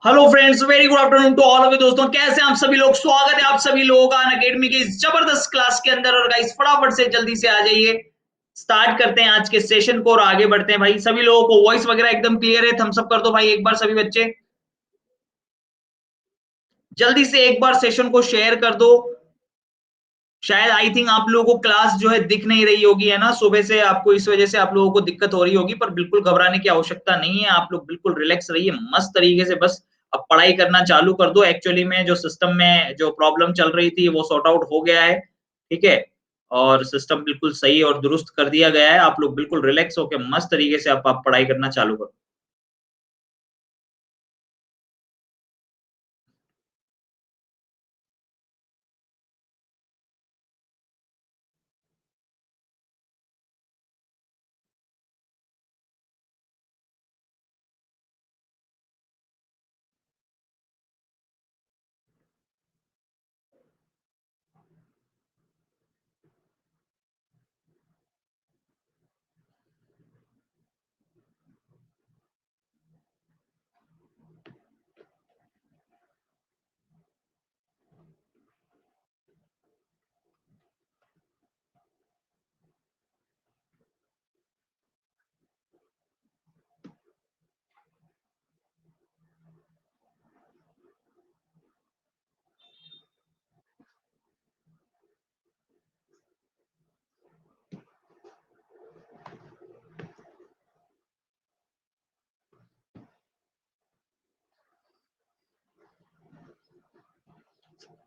Hello friends, very good afternoon to all of you. दोस्तों, कैसे हैं आप सभी लोग? स्वागत है आप सभी लोगों का अनअकैडमी की इस जबरदस्त क्लास के अंदर। और गाइस, फटाफट से जल्दी से आ जाइए, स्टार्ट करते हैं आज के सेशन को और आगे बढ़ते हैं। भाई, सभी लोगों को वॉइस वगैरह एकदम क्लियर है? थम्स अप कर दो भाई एक बार सभी बच्चे। जल्दी से एक बार सेशन को शेयर कर दो। शायद आई थिंक आप लोगों को क्लास जो है दिख नहीं रही होगी, है ना? सुबह से आपको इस वजह से आप लोगों को दिक्कत हो रही होगी, पर बिल्कुल घबराने की आवश्यकता नहीं है। आप लोग बिल्कुल रिलैक्स रहिए, मस्त तरीके से बस अब पढ़ाई करना चालू कर दो। एक्चुअली में जो सिस्टम में जो प्रॉब्लम चल रही थी वो सॉर्ट आउट हो गया है, ठीक है? और सिस्टम बिल्कुल सही और दुरुस्त कर दिया गया है। आप लोग बिल्कुल रिलैक्स होके मस्त तरीके से आप पढ़ाई करना चालू करो।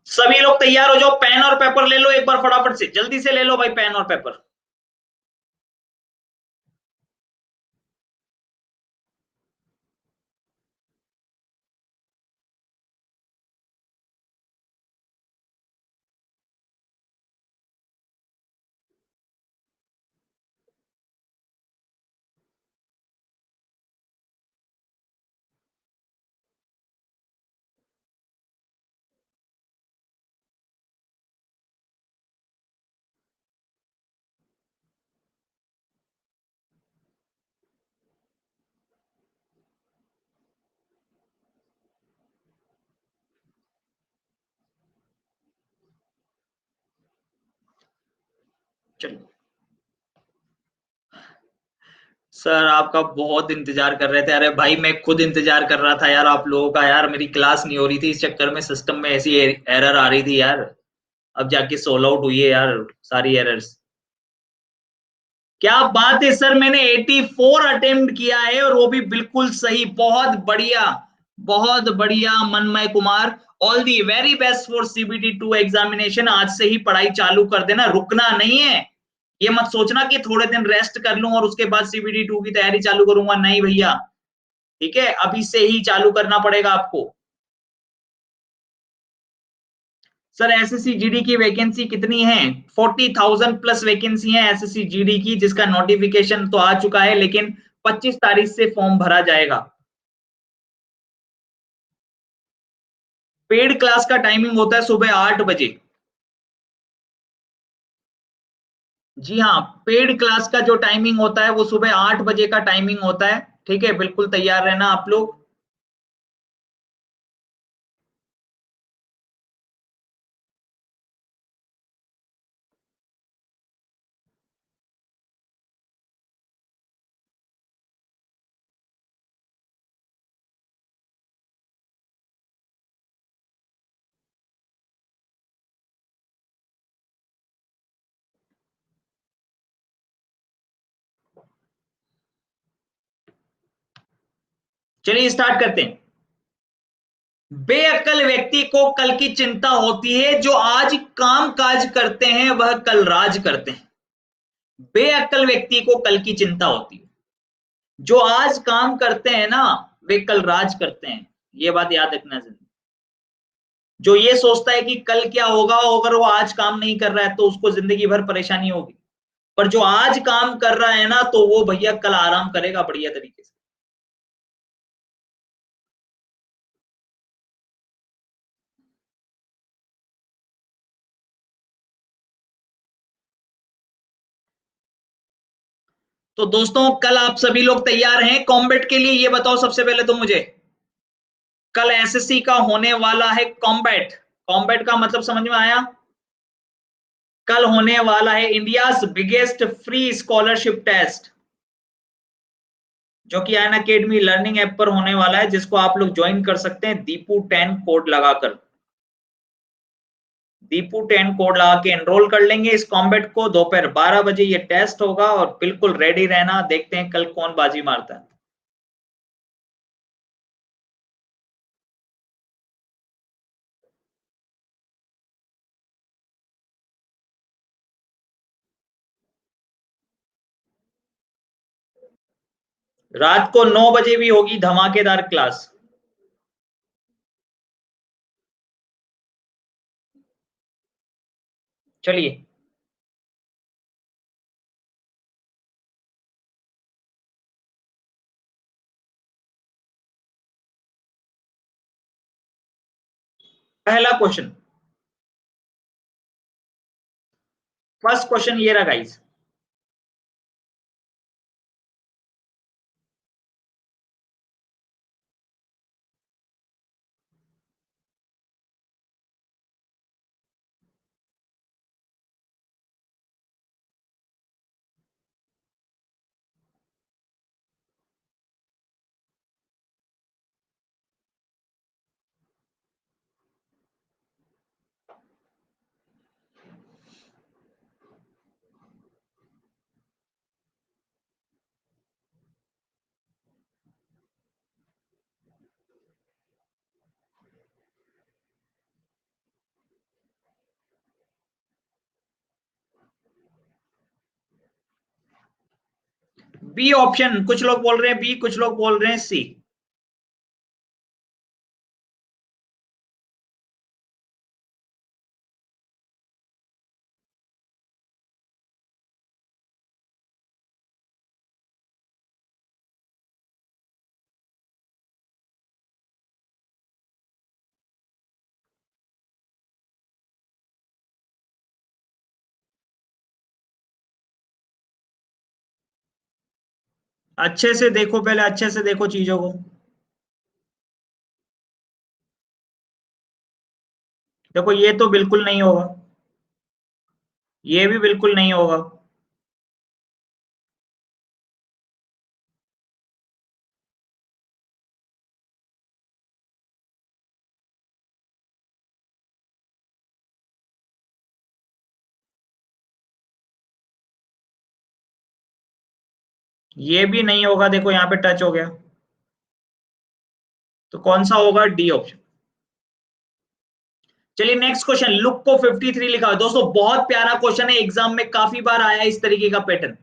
सभी लोग तैयार हो जाओ, पेन और पेपर ले लो एक बार फटाफट से, जल्दी से ले लो भाई पेन और पेपर। चलो सर, आपका बहुत इंतजार कर रहे थे। अरे भाई, मैं खुद इंतजार कर रहा था यार आप लोगों का। यार मेरी क्लास नहीं हो रही थी, इस चक्कर में सिस्टम में ऐसी एरर आ रही थी यार। अब जाके सोल्व आउट हुई है यार सारी एरर्स। क्या बात है सर, मैंने 84 अटेम्प्ट किया है और वो भी बिल्कुल सही। बहुत बढ़िया, बहुत बढ़िया Manmay Kumar. All the very best for CBT 2 examination. आज से ही पढ़ाई चालू कर देना, रुकना नहीं है। ये मत सोचना कि थोड़े दिन रेस्ट कर लूं और उसके बाद सीबीटी 2 की तैयारी चालू करूंगा। नहीं भैया, ठीक है, अभी से ही चालू करना पड़ेगा आपको। सर, एसएससी जीडी की वैकेंसी कितनी है? 40,000 प्लस वैकेंसी है एसएससी जीडी की, जिसका नोटिफिकेशन तो आ चुका है, लेकिन 25 तारीख से फॉर्म भरा जाएगा। पेड क्लास का टाइमिंग होता है सुबह 8 बजे। जी हाँ, पेड क्लास का जो टाइमिंग होता है वो सुबह 8 बजे का टाइमिंग होता है। ठीक है, बिल्कुल तैयार रहना आप लोग। चलिए स्टार्ट करते हैं। बेअक्ल व्यक्ति को कल की चिंता होती है, जो आज काम काज करते हैं वह कल राज करते हैं। बेअक्ल व्यक्ति को कल की चिंता होती है, जो आज काम करते हैं ना वे कल राज करते हैं। ये बात याद रखना जिंदगी। जो ये सोचता है कि कल क्या होगा, अगर वो आज काम नहीं कर रहा है तो उसको जिंदगी भर परेशानी होगी। पर जो आज काम कर रहा है ना, तो वो भैया कल आराम करेगा बढ़िया तरीके से। तो दोस्तों, कल आप सभी लोग तैयार हैं कॉम्बैट के लिए? ये बताओ सबसे पहले तो मुझे। कल एसएससी का होने वाला है कॉम्बैट। कॉम्बैट का मतलब समझ में आया? कल होने वाला है India's biggest free scholarship test, जो कि अन अकेडमी लर्निंग ऐप पर होने वाला है, जिसको आप लोग ज्वाइन कर सकते हैं दीपू10 कोड लगाकर। दीपू10 कोड लगा के एनरोल कर लेंगे इस कॉम्बैट को। दोपहर 12 बजे ये टेस्ट होगा और बिल्कुल रेडी रहना। देखते हैं कल कौन बाजी मारता है। रात को 9 बजे भी होगी धमाकेदार क्लास। चलिए, पहला क्वेश्चन, फर्स्ट क्वेश्चन ये रहा गाइस। बी ऑप्शन, कुछ लोग बोल रहे हैं बी, कुछ लोग बोल रहे हैं सी। अच्छे से देखो, पहले अच्छे से देखो चीजों को। देखो ये तो बिल्कुल नहीं होगा, ये भी बिल्कुल नहीं होगा। ये भी नहीं होगा, देखो यहाँ पे टच हो गया। तो कौन सा होगा? D option. चलिए नेक्स्ट क्वेश्चन, लुक को 53 लिखा है। दोस्तों बहुत प्यारा क्वेश्चन है, एग्जाम में काफी बार आया है इस तरीके का पैटर्न।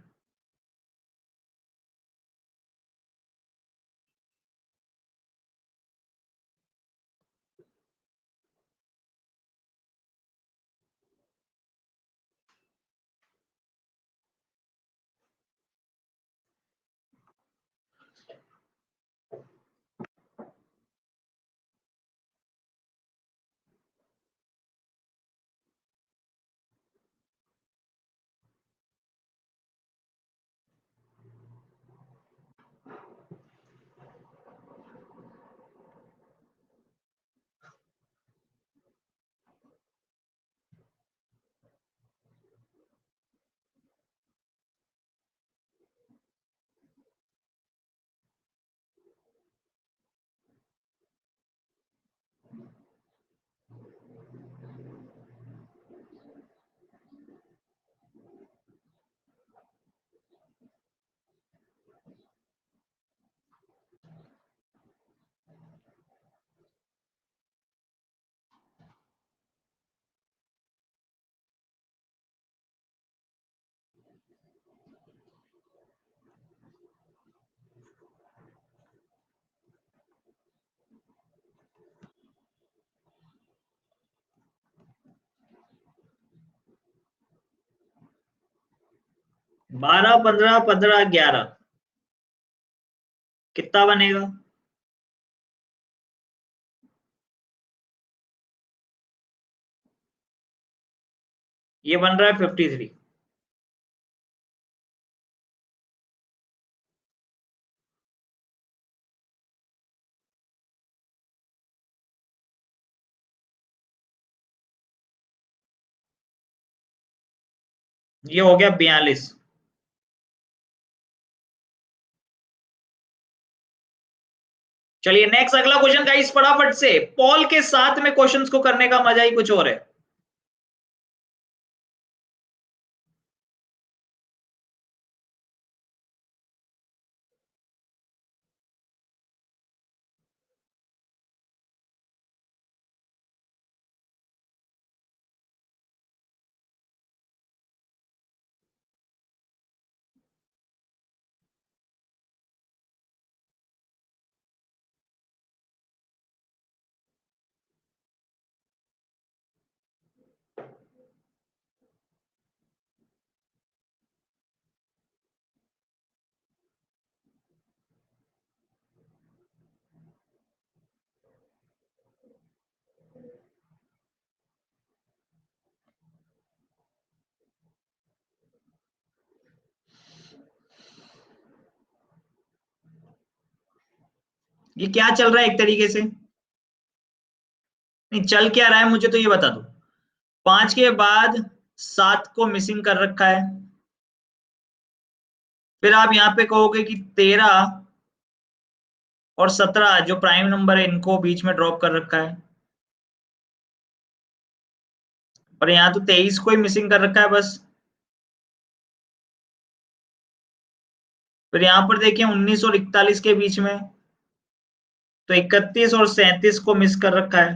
12, 15, 15, 11 कितना बनेगा? ये बन रहा है 53। ये हो गया 42। चलिए नेक्स्ट अगला क्वेश्चन का इस फटाफट से, पॉल के साथ में क्वेश्चंस को करने का मजा ही कुछ और है। ये क्या चल रहा है एक तरीके से, नहीं चल क्या रहा है मुझे तो ये बता दो। 5 के बाद 7 को मिसिंग कर रखा है, फिर आप यहाँ पे कहोगे कि 13 और 17 जो प्राइम नंबर है इनको बीच में ड्रॉप कर रखा है, पर यहाँ तो 23 को ही मिसिंग कर रखा है बस। फिर यहाँ पर देखिए 19 और 41 के बीच में, तो 31 और 37 को मिस कर रखा है।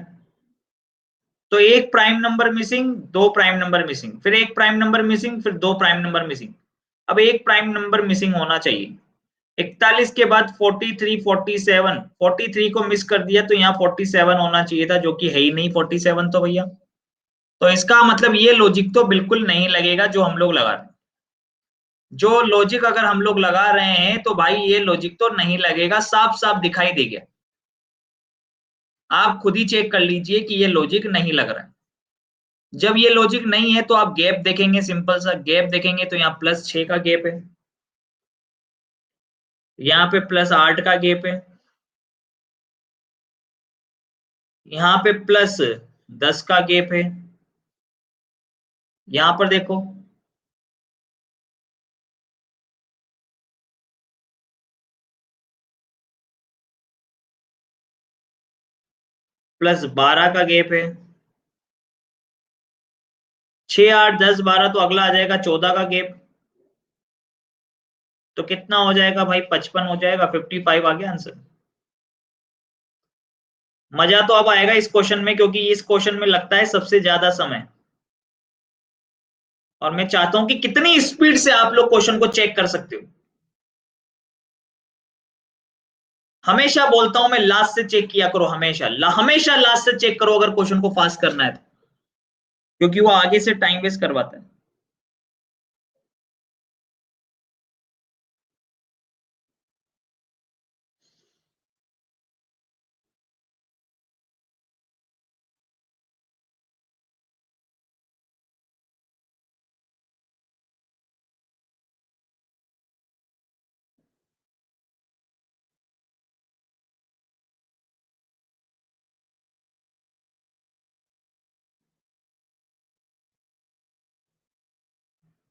तो एक प्राइम नंबर मिसिंग, दो प्राइम नंबर मिसिंग, फिर एक प्राइम नंबर मिसिंग, फिर दो प्राइम नंबर मिसिंग। अब एक प्राइम नंबर मिसिंग होना चाहिए। 41 के बाद 43, 47, 43 को मिस कर दिया तो यहाँ 47 होना चाहिए था, जो कि है ही नहीं 47 तो भैया। तो इसका मतलब ये लॉजिक तो बिल्कुल नहीं लगेगा जो हम लोग लगा रहे हैं। जो लॉजिक अगर हम लोग लगा रहे हैं तो भाई ये लॉजिक तो नहीं लगेगा, साफ साफ दिखाई दे गया। आप खुद ही चेक कर लीजिए कि ये लॉजिक नहीं लग रहा है। जब ये लॉजिक नहीं है तो आप गैप देखेंगे, सिंपल सा गैप देखेंगे तो यहाँ +6 का गैप है, यहाँ पे +8 का गैप है, यहाँ पे +10 का गैप है, यहाँ पर देखो +12 का गैप है। 6, 8, 10, 12 तो अगला आ जाएगा 14 का गैप। तो कितना हो जाएगा भाई, 55 हो जाएगा, 55 आ गया आंसर। मजा तो अब आएगा इस क्वेश्चन में, क्योंकि इस क्वेश्चन में लगता है सबसे ज्यादा समय, और मैं चाहता हूं कि कितनी स्पीड से आप लोग क्वेश्चन को चेक कर सकते हो। हमेशा बोलता हूं मैं, लास्ट से चेक किया करो, हमेशा हमेशा लास्ट से चेक करो अगर क्वेश्चन को फास्ट करना है तो, क्योंकि वो आगे से टाइम वेस्ट करवाता है।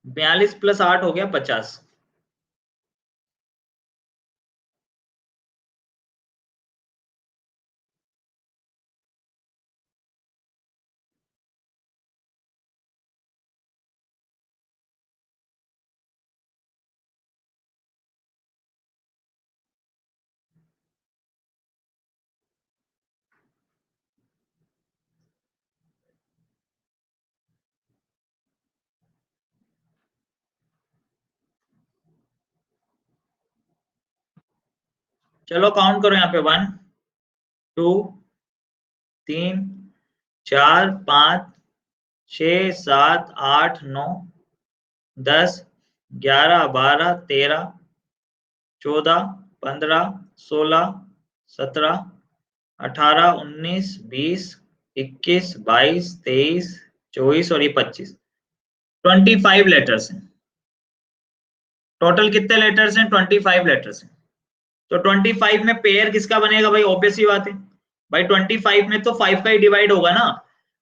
(42 + 8 = 50). चलो काउंट करो यहाँ पे, 1, 2, 3, 4, 5, 6, 7, 8, 9, 10, 11, 12, 13, 14, 15, 16, 17, 18, 19, 20, 21, 22, 23, 24 और ये 25। 25 लेटर्स हैं टोटल। कितने लेटर्स हैं? 25 लेटर्स हैं। तो 25 में पेयर किसका बनेगा भाई? ऑब्वियस ही बात है भाई, 25 में तो 5 का ही डिवाइड होगा ना।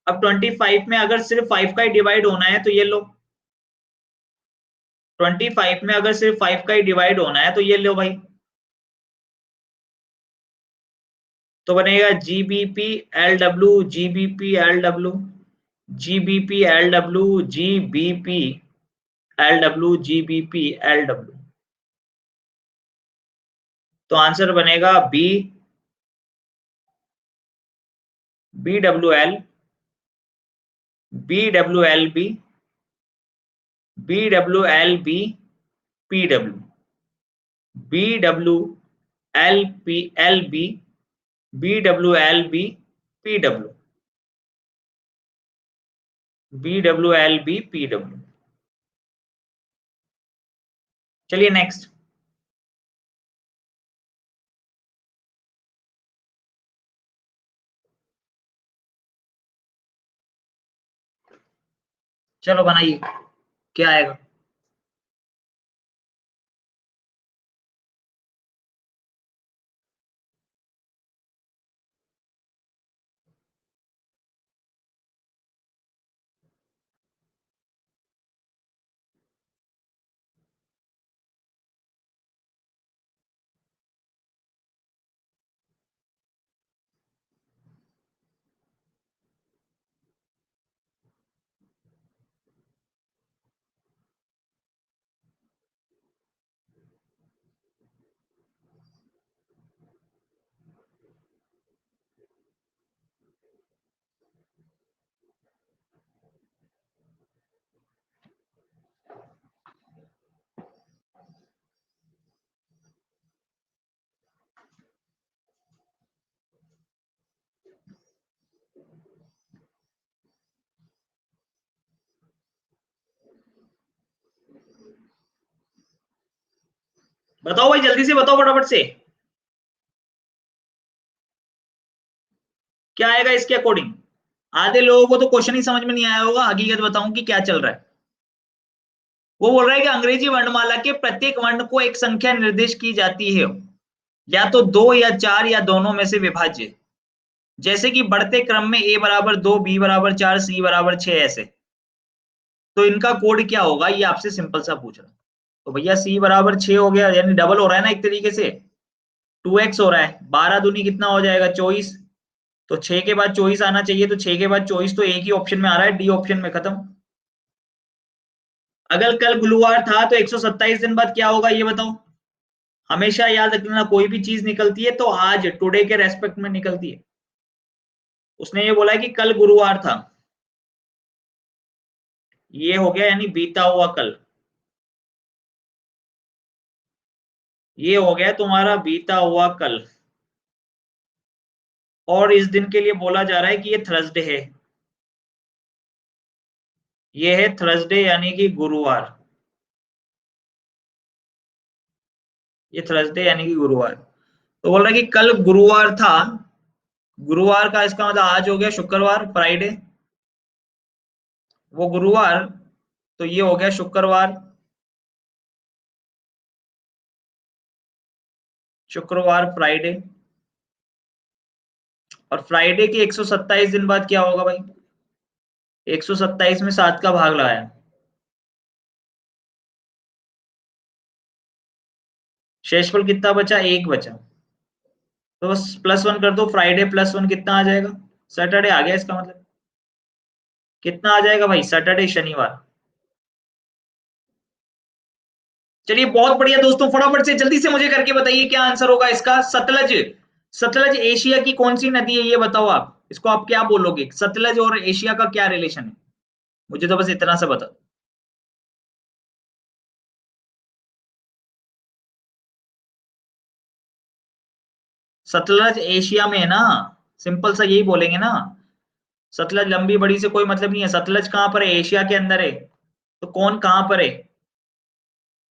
अब 25 में अगर सिर्फ 5 का ही डिवाइड होना है तो ये लो, 25 में अगर सिर्फ 5 का ही डिवाइड होना है तो ये लो भाई, तो बनेगा GBP L W, GBP L W, GBP L W, GBP L W, GBP L W. तो आंसर बनेगा B, B W L, B W L B, B W L B, P W, B W L P L B, B W L B, P W, B W L B, P W. चलिए next. चलो बनाइए, क्या आएगा? बताओ भाई, जल्दी से बताओ फटाफट से, क्या आएगा इसके अकॉर्डिंग? आधे लोगों को तो क्वेश्चन ही समझ में नहीं आया होगा, हकीकत बताऊं कि क्या चल रहा है। वो बोल रहा है कि अंग्रेजी वर्णमाला के प्रत्येक वर्ण को एक संख्या निर्दिष्ट की जाती है, या तो 2 या 4 या दोनों में से विभाज्य, जैसे कि बढ़ते क्रम में a बराबर 2, b बराबर 4, c बराबर 6, ऐसे। तो इनका कोड क्या होगा, ये आपसे सिंपल सा पूछ रहा हूं। तो भैया c बराबर 6 हो गया, यानी डबल हो रहा है ना एक तरीके से, 2x हो रहा है, 12 दूनी कितना हो जाएगा 24, तो 6 के बाद 24 आना चाहिए, तो 6 के बाद 24 तो एक ही ऑप्शन में आ रहा है, डी ऑप्शन में, खत्म। अगर कल गुरुवार था तो 127 दिन बाद क्या होगा ये बताओ? हमेशा याद रखना, कोई भी चीज निकलती है तो आज, टुडे के रेस्पेक्ट में निकलती है। उसने ये बोला है कि कल गुरुवार था, ये हो गया यानी बीता हुआ कल, ये हो गया तुम्हारा बीता हुआ कल। और इस दिन के लिए बोला जा रहा है कि ये थर्सडे है, ये है थर्सडे यानी कि गुरुवार, ये थर्सडे यानी कि गुरुवार। तो बोल रहा है कि कल गुरुवार था, गुरुवार का इसका मतलब आज हो गया शुक्रवार, फ्राइडे, वो गुरुवार, तो ये हो गया शुक्रवार, शुक्रवार फ्राइडे। और फ्राइडे के 127 दिन बाद क्या होगा भाई? 127 में 7 का भाग लगाया, शेषफल कितना बचा? 1 बचा। तो बस +1 कर दो, फ्राइडे +1 कितना आ जाएगा? सैटरडे आ गया, इसका मतलब कितना आ जाएगा भाई? सैटरडे, शनिवार। चलिए बहुत बढ़िया दोस्तों, फटाफट से जल्दी से मुझे करके बताइए क्या आंसर होगा इसका। सतलज, सतलज एशिया की कौन सी नदी है ये बताओ आप, इसको आप क्या बोलोगे? सतलज और एशिया का क्या रिलेशन है? मुझे तो बस इतना सा बता। सतलज एशिया में है ना, सिंपल सा यही बोलेंगे ना। सतलज लंबी बड़ी से कोई मतलब नहीं है, सतलज कहां पर है? एशिया के अंदर है, तो कौन कहां पर है?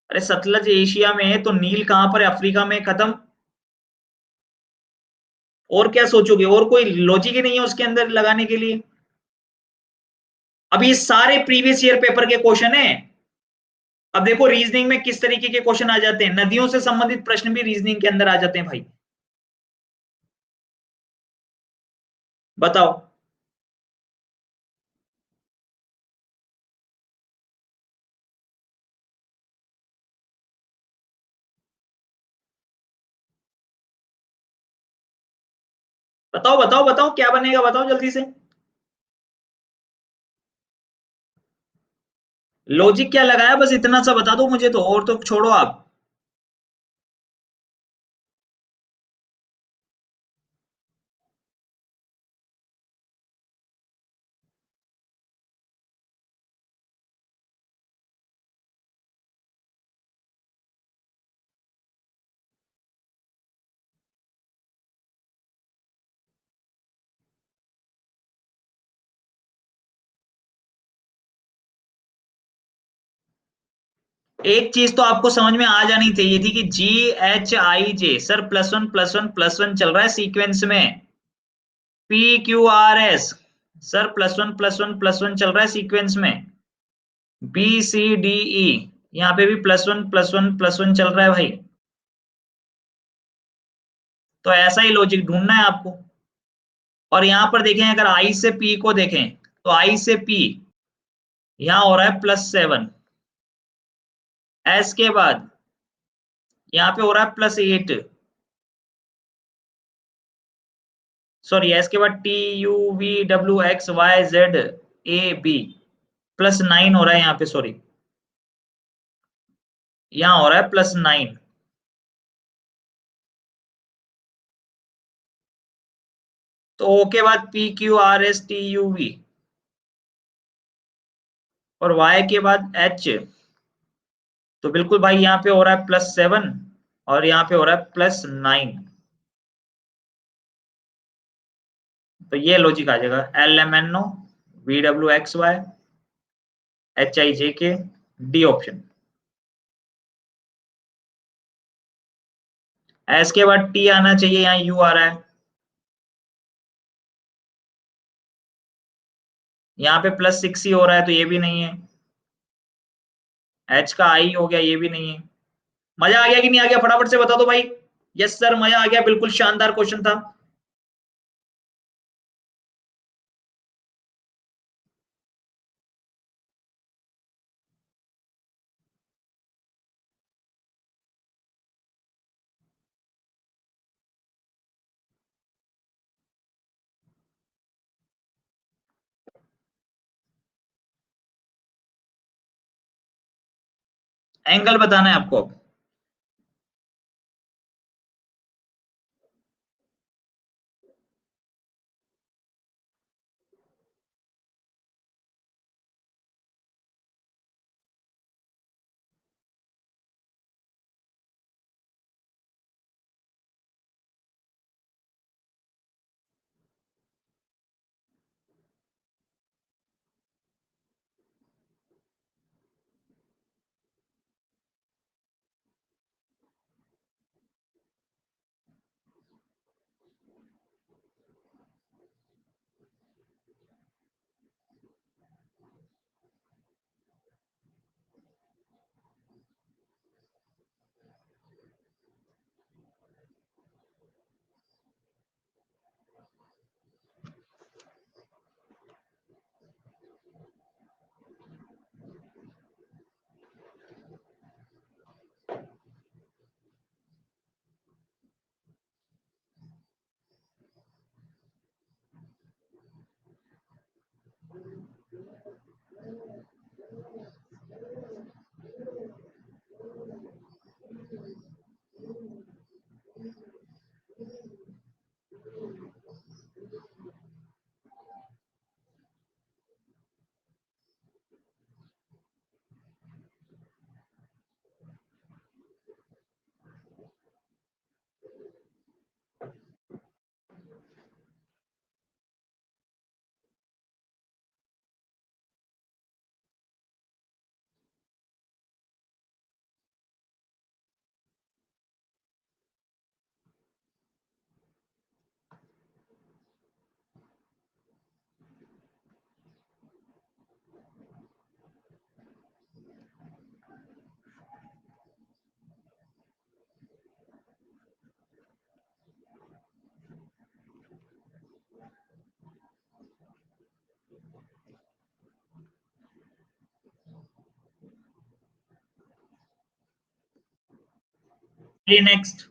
अरे सतलज एशिया में है तो नील कहां पर है? अफ्रीका में, खत्म। और क्या सोचोगे, और कोई लॉजिक ही नहीं है उसके अंदर लगाने के लिए। अब ये सारे प्रीवियस ईयर पेपर के क्वेश्चन है। अब देखो रीजनिंग में किस तरीके के क्वेश्चन आ जाते हैं, नदियों से संबंधित प्रश्न भी रीजनिंग के अंदर आ जाते हैं भाई। बताओ। बताओ बताओ बताओ क्या बनेगा, बताओ जल्दी से। लॉजिक क्या लगाया, बस इतना सा बता दो मुझे तो, और तो छोड़ो आप। एक चीज तो आपको समझ में आ जानी चाहिए थी कि GHIJ सर +1 +1 +1 चल रहा है सीक्वेंस में। PQRS सर +1 +1 +1 चल रहा है सीक्वेंस में। BCDE यहाँ पे भी +1 +1 +1 चल रहा है भाई। तो ऐसा ही लॉजिक ढूंढना है आपको। और यहाँ पर देखें, अगर I से P को देखें, तो I से P यहाँ हो रहा है +7। S के बाद यहाँ पे हो रहा है +8। सॉरी, एस के बाद TUVWXYZAB +9 हो रहा है यहाँ पे, सॉरी यहाँ हो रहा है +9। तो O के बाद PQRSTUV और Y के बाद H। तो बिल्कुल भाई यहाँ पे हो रहा है +7 और यहाँ पे हो रहा है +9। तो ये लॉजिक आ जाएगा LMNO VWXY HIJK D option. S के बाद T आना चाहिए, यहाँ U आ रहा है। यहाँ पे +6 ही हो रहा है, तो ये भी नहीं है। H का I हो गया, ये भी नहीं है। मजा आ गया कि नहीं आ गया, फटाफट से बता दो भाई। यस सर, मजा आ गया, बिल्कुल शानदार क्वेश्चन था। एंगल बताना है आपको। नेक्स्ट।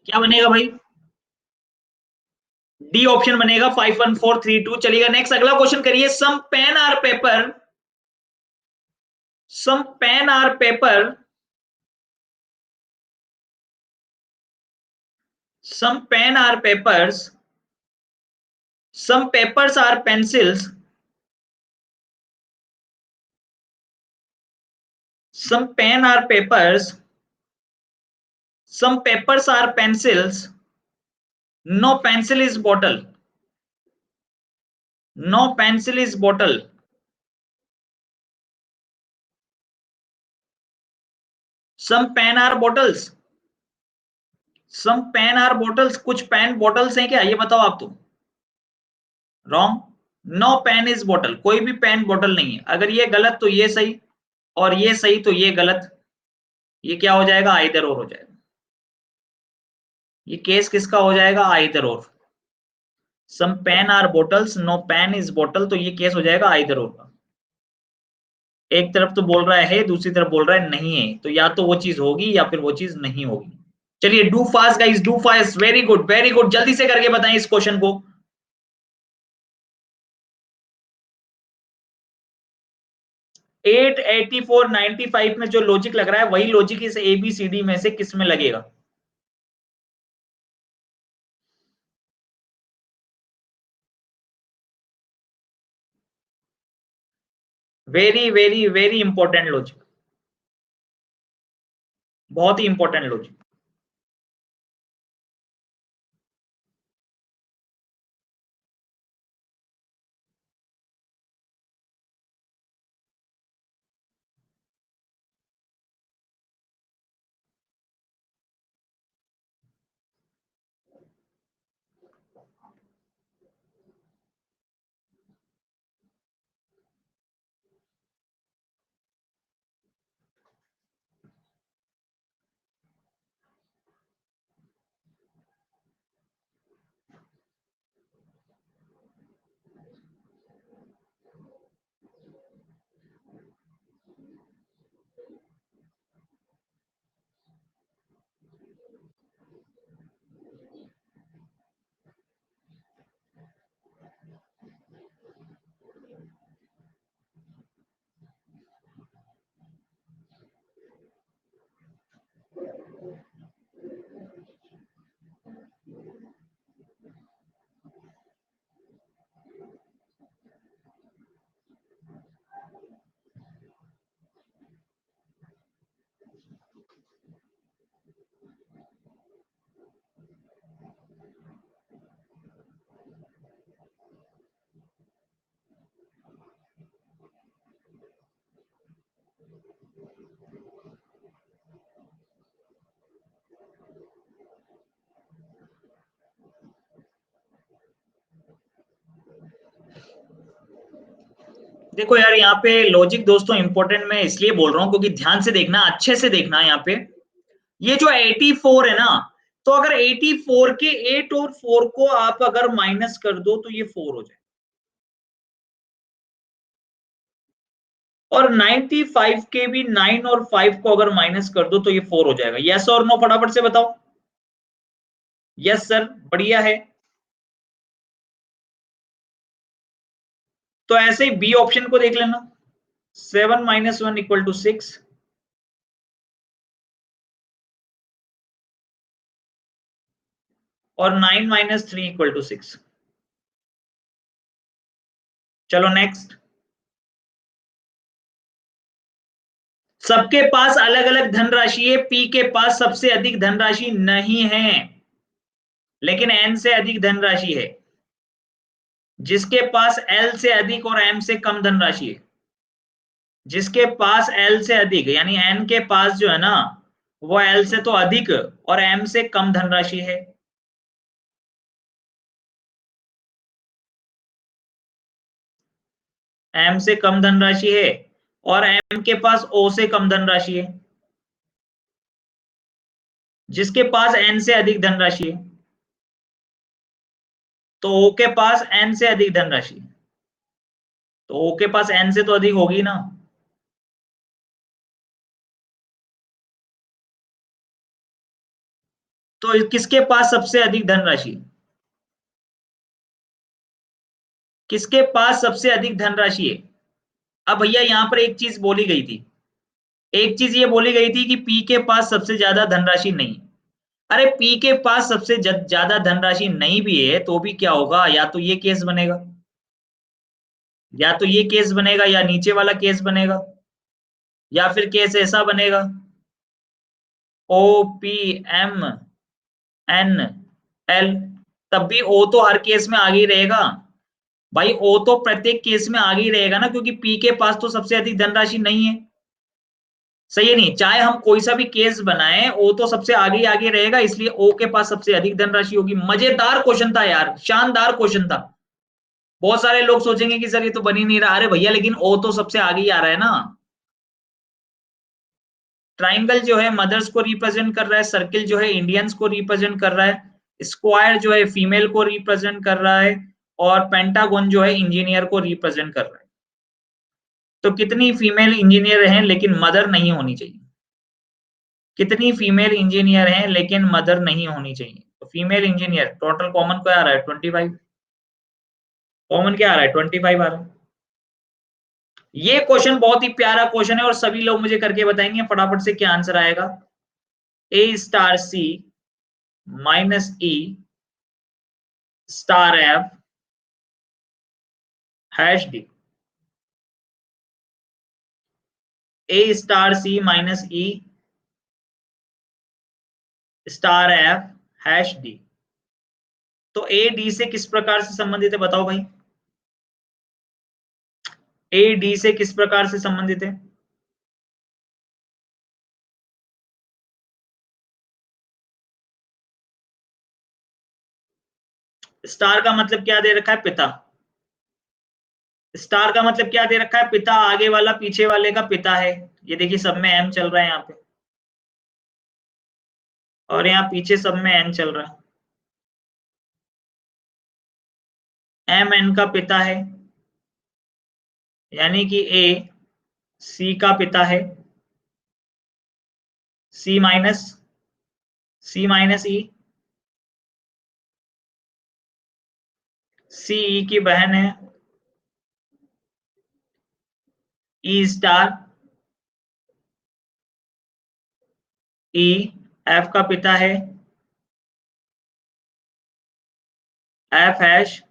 क्या बनेगा भाई? डी ऑप्शन बनेगा, 51432। चलिएगा नेक्स्ट, अगला क्वेश्चन करिए। Some pen are paper some pen are papers, some papers are pencils, some pen are papers, some papers are pencils, no pencil is bottle, no pencil is bottle, some pen are bottles, some pen are bottles। कुछ pen bottles हैं क्या, ये बताओ आप तो। Wrong. No pen is bottle, कोई भी pen bottle नहीं है। अगर ये गलत तो ये सही, और ये सही तो ये गलत। ये क्या हो जाएगा, आइदर और हो जाएगा। ये केस किसका हो जाएगा, आइदर और। Some pen are bottles, no pen is bottle, तो ये केस हो जाएगा आइदर और का। एक तरफ तो बोल रहा है, दूसरी तरफ बोल रहा है नहीं है, तो या तो वो चीज होगी या फिर वो चीज नहीं होगी। चलिए do fast guys, do fast. Very good very good, जल्दी से करके बताएं इस क्वेश्चन को। 88495 में जो लॉजिक लग रहा है वही लॉजिक इस एबीसीडी में से किस में लगेगा? Very very very important logic, बहुत ही इंपॉर्टेंट लॉजिक। देखो यार, यहाँ पे लॉजिक दोस्तों इंपॉर्टेंट मैं इसलिए बोल रहा हूँ क्योंकि ध्यान से देखना, अच्छे से देखना। यहाँ पे ये जो 84 है ना, तो अगर 84 के 8 और 4 को आप अगर माइनस कर दो तो ये 4 हो जाए, और 95 के भी 9 और 5 को अगर माइनस कर दो तो ये 4 हो जाएगा। यस और नो फटाफट से बताओ। यस सर, बढ़िया है। तो ऐसे ही बी ऑप्शन को देख लेना। 7 - 1 = 6, और 9 - 3 = 6। चलो नेक्स्ट। सबके पास अलग अलग धनराशि है, पी के पास सबसे अधिक धनराशि नहीं है, लेकिन एन से अधिक धनराशि है। जिसके पास एल से अधिक और एम से कम धनराशि है, जिसके पास एल से अधिक यानी एन के पास जो है ना, वो एल से तो अधिक और एम से कम धनराशि है। एम से कम धनराशि है और एम के पास ओ से कम धनराशि है। जिसके पास एन से अधिक धनराशि है, तो ओ के पास एन से अधिक धनराशि है, तो ओ के पास एन से तो अधिक होगी ना। तो किसके पास सबसे अधिक धनराशि, किसके पास सबसे अधिक धनराशि है। अब भैया यहां पर एक चीज बोली गई थी, एक चीज ये बोली गई थी कि पी के पास सबसे ज्यादा धनराशि नहीं। अरे पी के पास सबसे ज्यादा धनराशि नहीं भी है तो भी क्या होगा, या तो ये केस बनेगा, या तो ये केस बनेगा, या नीचे वाला केस बनेगा, या फिर केस ऐसा बनेगा, O P M N L, तब भी ओ तो हर केस में आगे ही रहेगा। भाई ओ तो प्रत्येक केस में आगे ही रहेगा ना, क्योंकि पी के पास तो सबसे अधिक धनराशि नहीं है। सही है नहीं, चाहे हम कोई सा भी केस बनाए ओ तो सबसे आगे ही आगे रहेगा, इसलिए ओ के पास सबसे अधिक धनराशि होगी। मजेदार क्वेश्चन था यार, शानदार क्वेश्चन था। बहुत सारे लोग सोचेंगे कि सर ये तो बन ही नहीं रहा, अरे भैया लेकिन ओ तो सबसे आगे ही आ रहा है ना। ट्राइंगल जो है मदर्स को रिप्रेजेंट कर रहा है, सर्किल जो है इंडियंस को रिप्रेजेंट कर रहा है, स्क्वायर जो है फीमेल को रिप्रेजेंट कर रहा है, और पेंटागन जो है इंजीनियर को रिप्रेजेंट कर रहा है। तो कितनी फीमेल इंजीनियर हैं लेकिन मदर नहीं होनी चाहिए, कितनी फीमेल इंजीनियर हैं लेकिन मदर नहीं होनी चाहिए। तो फीमेल इंजीनियर टोटल कॉमन क्या आ रहा है 25, कॉमन क्या आ रहा है 25 आ रहा है। ये क्वेश्चन बहुत ही प्यारा क्वेश्चन है और सभी लोग मुझे करके बताएंगे फटाफट से क्या आंसर आएगा। ए स्टार सी माइनस ई स्टार एफ हैश डी, ए स्टार सी माइनस ई स्टार एफ हैश डी। तो ए डी से किस प्रकार से संबंधित है बताओ भाई, ए डी से किस प्रकार से संबंधित है। स्टार का मतलब क्या दे रखा है, पिता। स्टार का मतलब क्या दे रखा है, पिता, आगे वाला पीछे वाले का पिता है। ये देखिए सब में एम चल रहा है यहाँ पे, और यहाँ पीछे सब में एन चल रहा है। एम एन का पिता है, यानी कि ए सी का पिता है, सी माइनस, सी माइनस ई, सी ई की बहन है, ई स्टार, ई एफ का पिता है, एफ हैश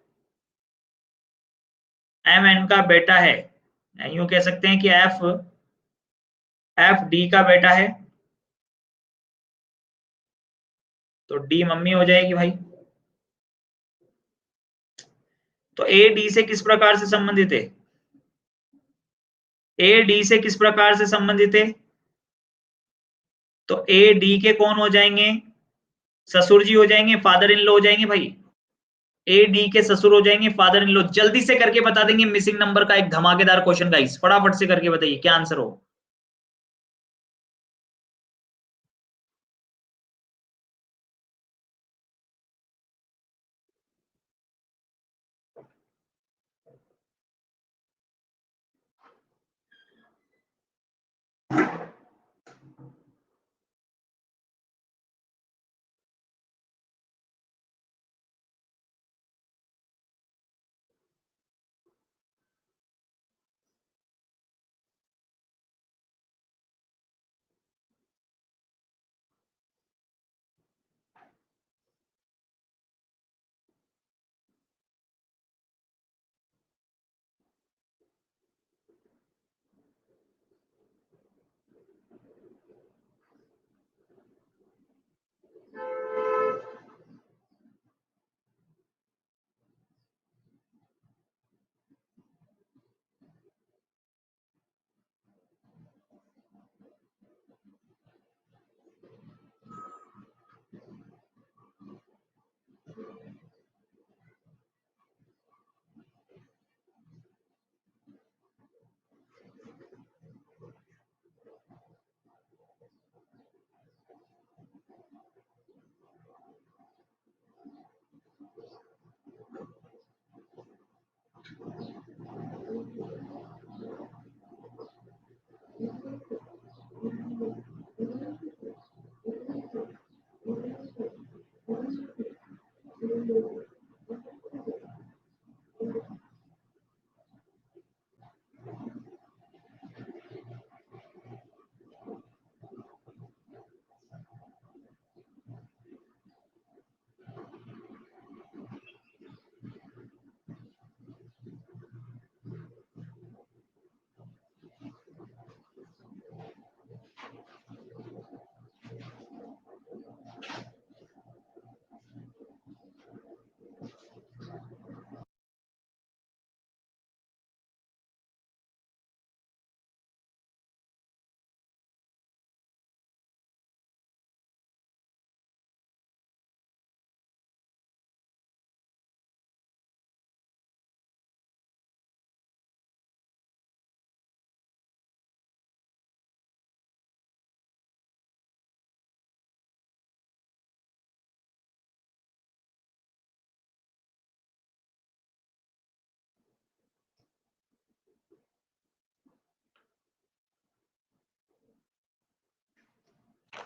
एम एन का बेटा है। यूं कह सकते हैं कि एफ एफ डी का बेटा है, तो डी मम्मी हो जाएगी भाई। तो ए डी से किस प्रकार से संबंधित है, ए डी से किस प्रकार से संबंधित है। तो ए डी के कौन हो जाएंगे, ससुर जी हो जाएंगे, फादर इन लॉ हो जाएंगे भाई। ए डी के ससुर हो जाएंगे, फादर इन लॉ। जल्दी से करके बता देंगे मिसिंग नंबर का एक धमाकेदार क्वेश्चन गाइस, फटाफट से करके बताइए क्या आंसर हो।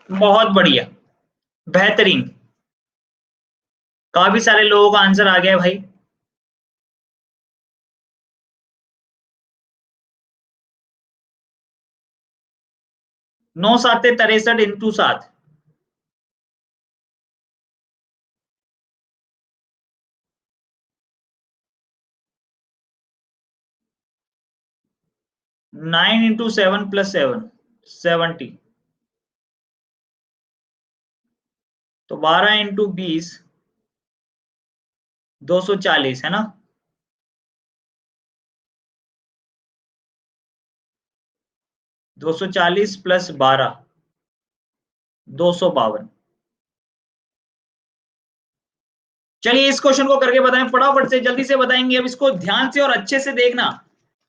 बहुत बढ़िया, बेहतरीन। काफी सारे लोगों का आंसर आ गया है भाई। 9 7 63 इंटू 7। 9 into 7 plus 7, 70। तो 12 इंटू 20, 240 है ना। 240 + 12, 252। चलिए इस क्वेश्चन को करके बताएं फटाफट से, जल्दी से बताएंगे। अब इसको ध्यान से और अच्छे से देखना,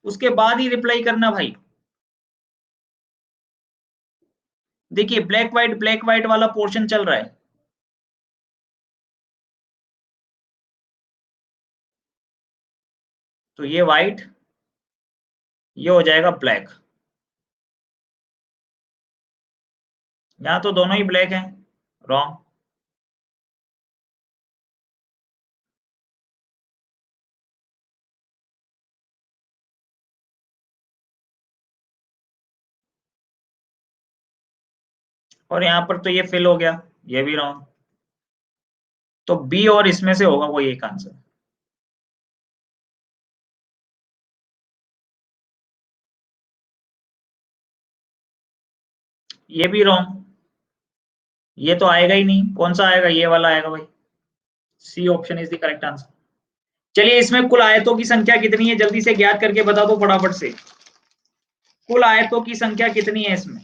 उसके बाद ही रिप्लाई करना भाई। देखिए ब्लैक व्हाइट वाला पोर्शन चल रहा है। तो ये व्हाइट, ये हो जाएगा ब्लैक। यहां तो दोनों ही ब्लैक हैं। रॉन्ग। और यहां पर तो ये फिल हो गया, ये भी रॉन्ग। तो बी और इसमें से होगा कोई एक आंसर। ये भी रॉन्ग। ये तो आएगा ही नहीं, कौन सा आएगा, ये वाला आएगा भाई। C option is the correct answer. चलिए इसमें कुल आयतों की संख्या कितनी है, जल्दी से ज्ञात करके बता दो फटाफट से। कुल आयतों की संख्या कितनी है इसमें।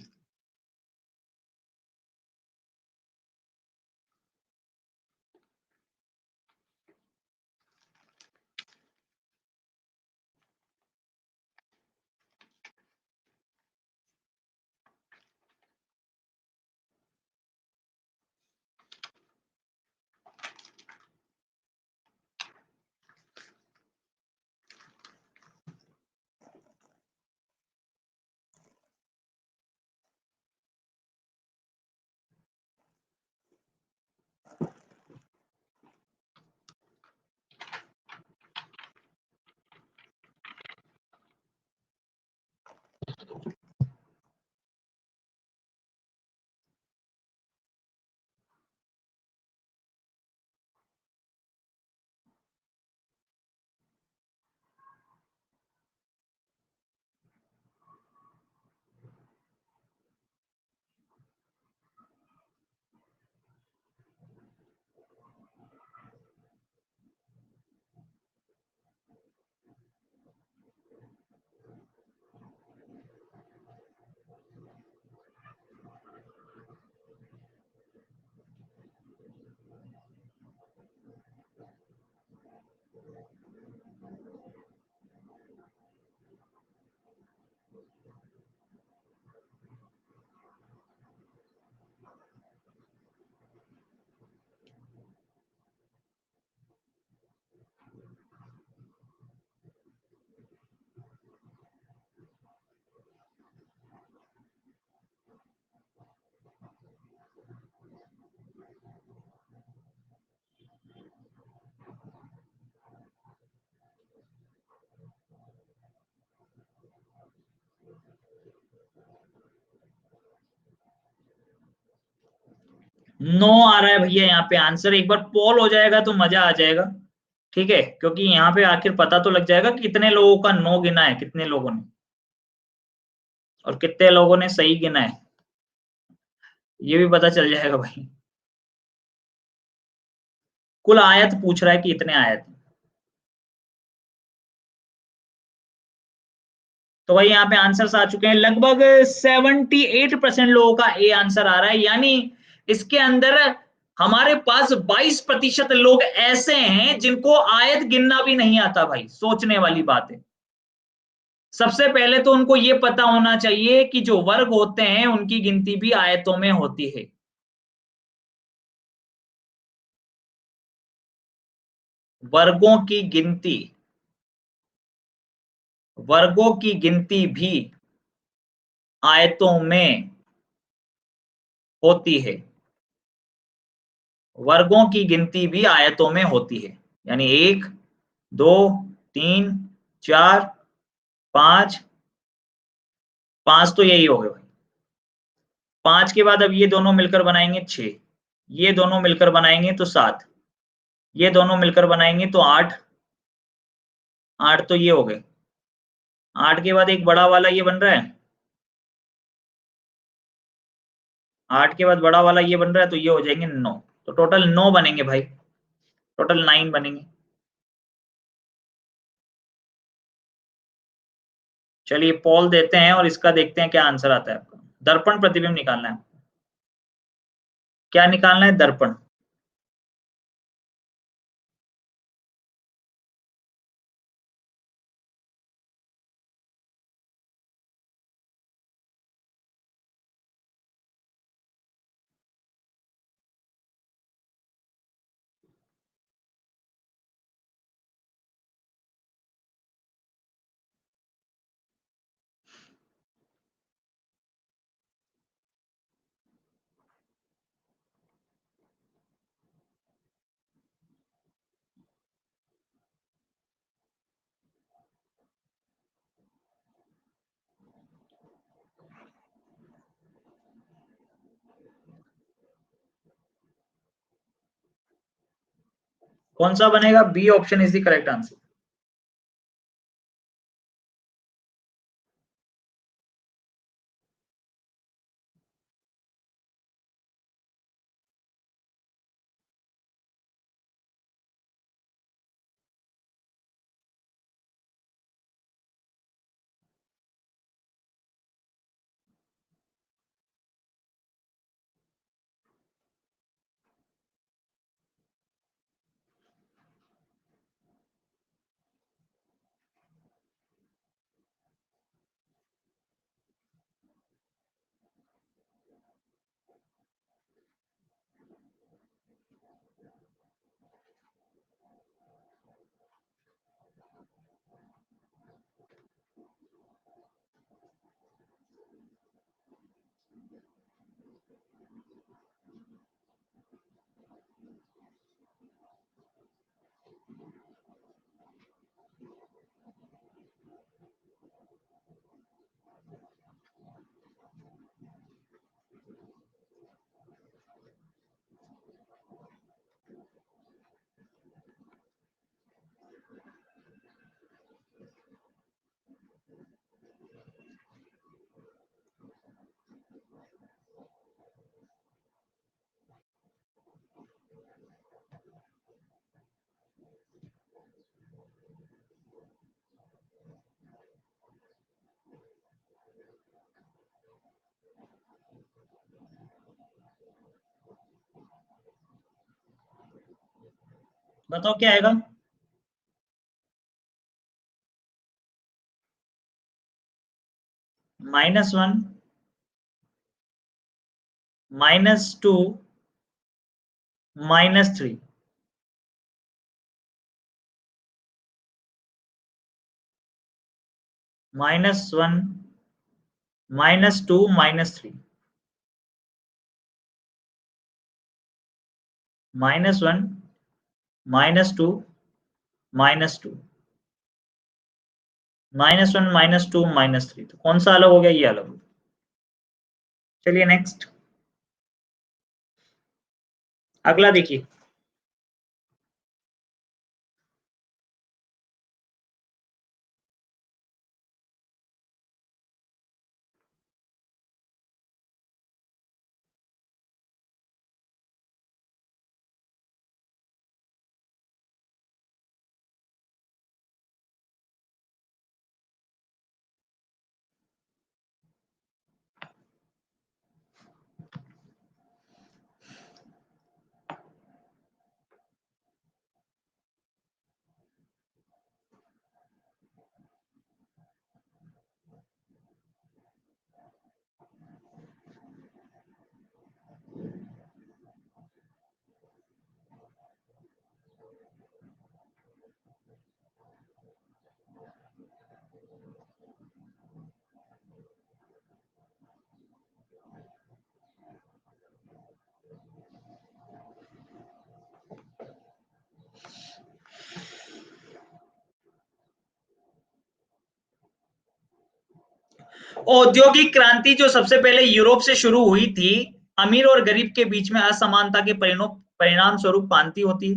9 आ रहा है भैया यहाँ पे आंसर। एक बार पोल हो जाएगा तो मजा आ जाएगा। ठीक है, क्योंकि यहाँ पे आखिर पता तो लग जाएगा कि कितने लोगों का 9 गिना है, कितने लोगों ने, और कितने लोगों ने सही गिना है, ये भी पता चल जाएगा भाई। कुल आयत पूछ रहा है कि इतने आयत। तो भाई यहाँ पे आंसर्स आ चुके हैं लगभग 78% लोगों का ए आंसर आ रहा है। यानी इसके अंदर हमारे पास 22% लोग ऐसे हैं जिनको आयत गिनना भी नहीं आता भाई। सोचने वाली बात है। सबसे पहले तो उनको ये पता होना चाहिए कि जो वर्ग होते हैं उनकी गिनती भी आयतों में होती है। वर्गों की गिनती, वर्गों की गिनती भी आयतों में होती है। वर्गों की गिनती भी आयतों में होती है। यानी 1, 2, 3, 4, 5, 5 तो यही हो गए भाई। 5 के बाद अब ये दोनों मिलकर बनाएंगे 6, ये दोनों मिलकर बनाएंगे तो 7, ये दोनों मिलकर बनाएंगे तो 8, 8 तो ये हो गए। 8 के बाद एक बड़ा वाला ये बन रहा है, 8 के बाद बड़ा वाला ये बन रहा है, तो ये हो जाएंगे 9। तो टोटल 9 बनेंगे भाई, टोटल 9 बनेंगे। चलिए पोल देते हैं और इसका देखते हैं क्या आंसर आता है आपका। दर्पण प्रतिबिंब निकालना है। क्या निकालना है? दर्पण। कौन सा बनेगा? B option is the correct answer. बताओ क्या आएगा? -1, -2, -3। -1, -2, -3। -1, -2, -2, -1, -2, -3। तो कौन सा अलग हो गया? ये अलग हो गया। चलिए नेक्स्ट, अगला देखिए। औद्योगिक क्रांति जो सबसे पहले यूरोप से शुरू हुई थी, अमीर और गरीब के बीच में असमानता के परिणाम स्वरूप क्रांति होती है।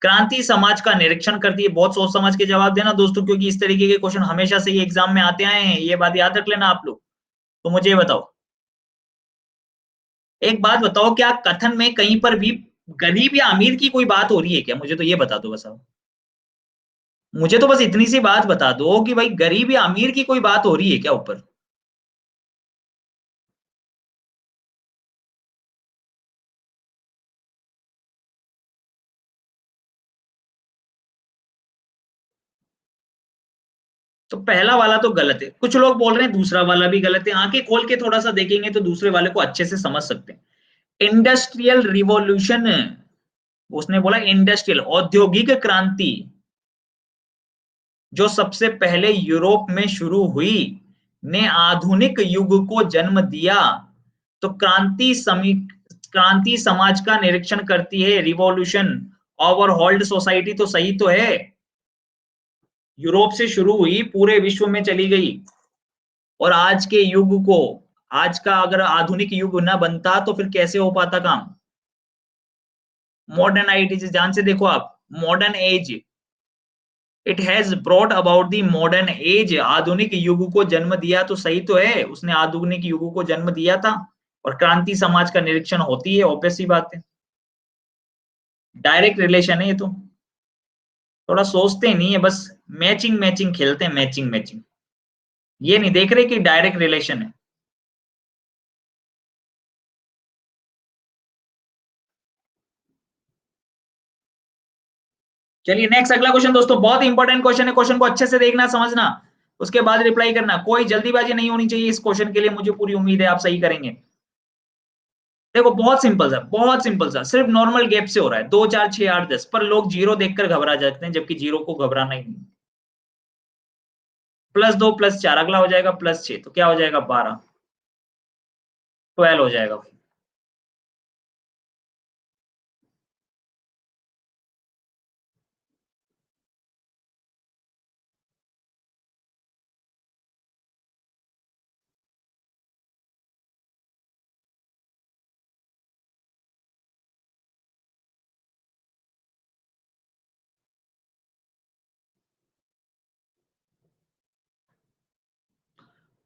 क्रांति समाज का निरीक्षण करती है। बहुत सोच समझ के जवाब देना दोस्तों, क्योंकि इस तरीके के क्वेश्चन हमेशा से ही एग्जाम में आते आए हैं, ये बात याद रख लेना आप लोग। तो मुझे ये बताओ, एक बात बताओ, क्या कथन में कहीं पर भी गरीब या अमीर की कोई बात हो रही है क्या? मुझे तो ये बता दो बस। अब मुझे तो बस इतनी सी बात बता दो कि भाई गरीब या अमीर की कोई बात हो रही है क्या ऊपर? तो पहला वाला तो गलत है, कुछ लोग बोल रहे हैं दूसरा वाला भी गलत है। आंखें खोल के थोड़ा सा देखेंगे तो दूसरे वाले को अच्छे से समझ सकते हैं। इंडस्ट्रियल रिवॉल्यूशन, उसने बोला इंडस्ट्रियल, औद्योगिक क्रांति जो सबसे पहले यूरोप में शुरू हुई ने आधुनिक युग को जन्म दिया। तो क्रांति समाज का निरीक्षण करती है, रिवॉल्यूशन ओवरहॉल्ड सोसाइटी, तो सही तो है। यूरोप से शुरू हुई, पूरे विश्व में चली गई, और आज के युग को, आज का अगर आधुनिक युग ना बनता तो फिर कैसे हो पाता काम? मॉडर्न आइडिया ध्यान से देखो आप, modern age, it has brought about the modern age, आधुनिक युग को जन्म दिया, तो सही तो है, उसने आधुनिक युग को जन्म दिया था। और क्रांति समाज का निरीक्षण होती है, ऑब्वियस सी बात है, डायरेक्ट रिलेशन है ये तो। थोड़ा सोचते नहीं है, बस मैचिंग मैचिंग खेलते हैं, मैचिंग मैचिंग, ये नहीं देख रहे कि डायरेक्ट रिलेशन है। चलिए नेक्स्ट, अगला क्वेश्चन दोस्तों, बहुत इंपॉर्टेंट क्वेश्चन है, क्वेश्चन को अच्छे से देखना समझना, उसके बाद रिप्लाई करना, कोई जल्दीबाजी नहीं होनी चाहिए इस क्वेश्चन के लिए, मुझे पूरी उम्मीद है आप सही करेंगे। देखो बहुत सिंपल सा, बहुत सिंपल सा, सिर्फ नॉर्मल गैप से हो रहा है, 2 4 6 8 10, पर लोग जीरो देखकर घबरा जाते हैं, जबकि जीरो को घबराना ही नहीं। +2 + 4 अगला हो जाएगा +6, तो क्या हो जाएगा 12, 12 हो जाएगा भाई।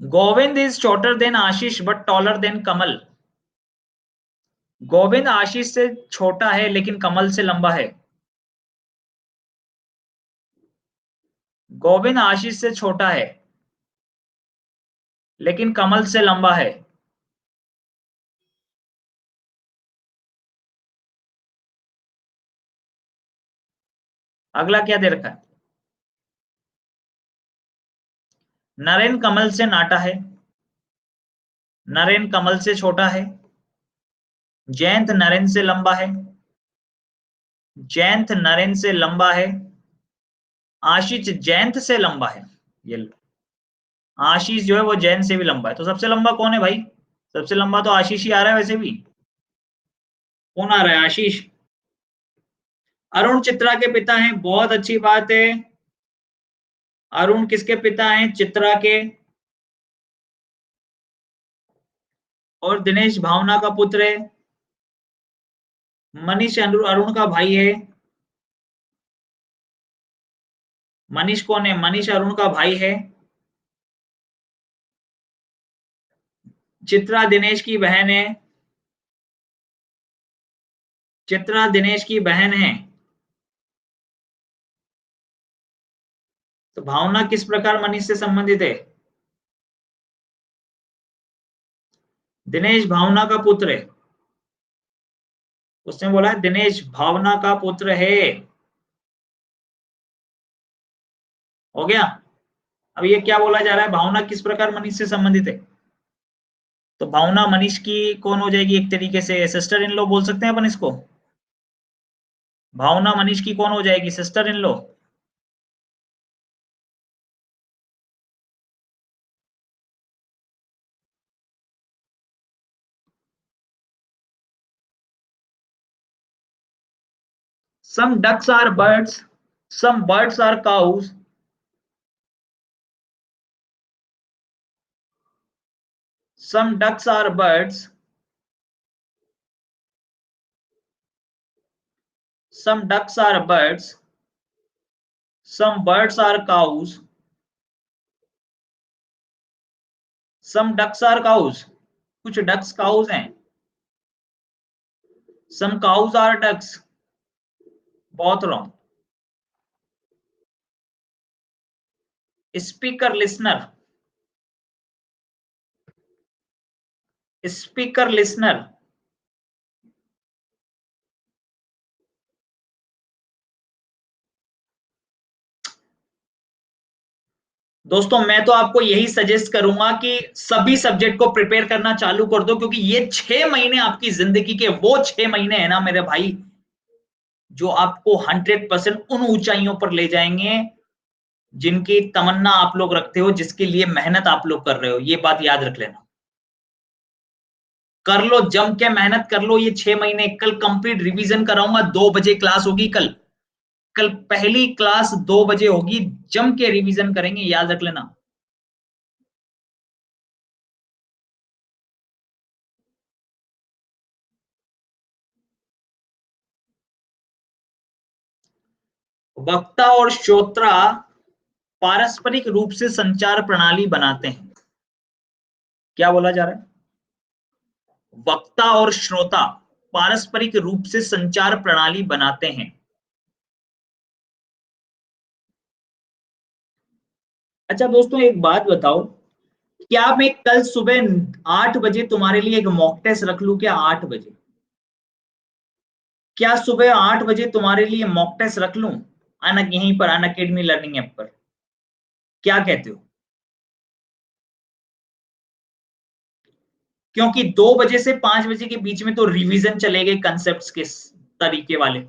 Govind is shorter than Ashish but taller than Kamal. Govind Ashish से छोटा है लेकिन कमल से लंबा है। गोविंद आशीष से छोटा है लेकिन कमल से लंबा है। अगला क्या दे रखा है? नरेन कमल से नाटा है, नरेन कमल से छोटा है, जयंत नरेन से लंबा है, जयंत नरेन से लंबा है, आशीष जयंत से लंबा है। ये लो, आशीष जो है वो जयंत से भी लंबा है, तो सबसे लंबा कौन है भाई? सबसे लंबा तो आशीष ही आ रहा है वैसे भी। कौन आ रहा है? आशीष। अरुण चित्रा के पिता हैं, बहुत अच्छी बात है। अरुण किसके पिता हैं? चित्रा के। और दिनेश भावना का पुत्र है। मनीष अरुण का भाई है। मनीष कौन है? मनीष अरुण का भाई है। चित्रा दिनेश की बहन है। चित्रा दिनेश की बहन है। तो भावना किस प्रकार मनीष से संबंधित है? दिनेश भावना का पुत्र है। उसने बोला है दिनेश भावना का पुत्र है। हो गया। अब ये क्या बोला जा रहा है? भावना किस प्रकार मनीष से संबंधित है? तो भावना मनीष की कौन हो जाएगी? एक तरीके से सिस्टर इन लॉ बोल सकते हैं अपन इसको। भावना मनीष की कौन हो जाएगी? Sister in law. some ducks are birds, some birds are cows, some ducks are birds, some ducks are birds, some birds are cows, some ducks are cows, कुछ ducks cows हैं, some cows are ducks, बहुत wrong. Speaker listener, speaker listener, दोस्तों मैं तो आपको यही suggest करूंगा कि सभी सब्जेक्ट को प्रिपेयर करना चालू कर दो, क्योंकि ये 6 महीने आपकी जिंदगी के वो 6 महीने हैं ना मेरे भाई, जो आपको 100% उन ऊंचाइयों पर ले जाएंगे जिनकी तमन्ना आप लोग रखते हो, जिसके लिए मेहनत आप लोग कर रहे हो। ये बात याद रख लेना, कर लो, जम के मेहनत कर लो ये 6 महीने। कल कंप्लीट रिवीजन कराऊंगा, 2 बजे क्लास होगी कल, कल पहली क्लास 2 बजे होगी, जम के रिवीजन करेंगे, याद रख लेना। वक्ता और श्रोता पारस्परिक रूप से संचार प्रणाली बनाते हैं। क्या बोला जा रहा है? वक्ता और श्रोता पारस्परिक रूप से संचार प्रणाली बनाते हैं। अच्छा दोस्तों एक बात बताओ, क्या मैं कल सुबह 8 बजे तुम्हारे लिए एक मॉक टेस्ट रख लूं क्या? 8 बजे, क्या सुबह 8 बजे तुम्हारे लिए मॉक टेस्ट रख लूं? यहीं पर अन अकेडमी लर्निंग ऐप पर, क्या कहते हो? क्योंकि 2 बजे से 5 बजे के बीच में तो रिवीजन चलेंगे कंसेप्ट के तरीके वाले,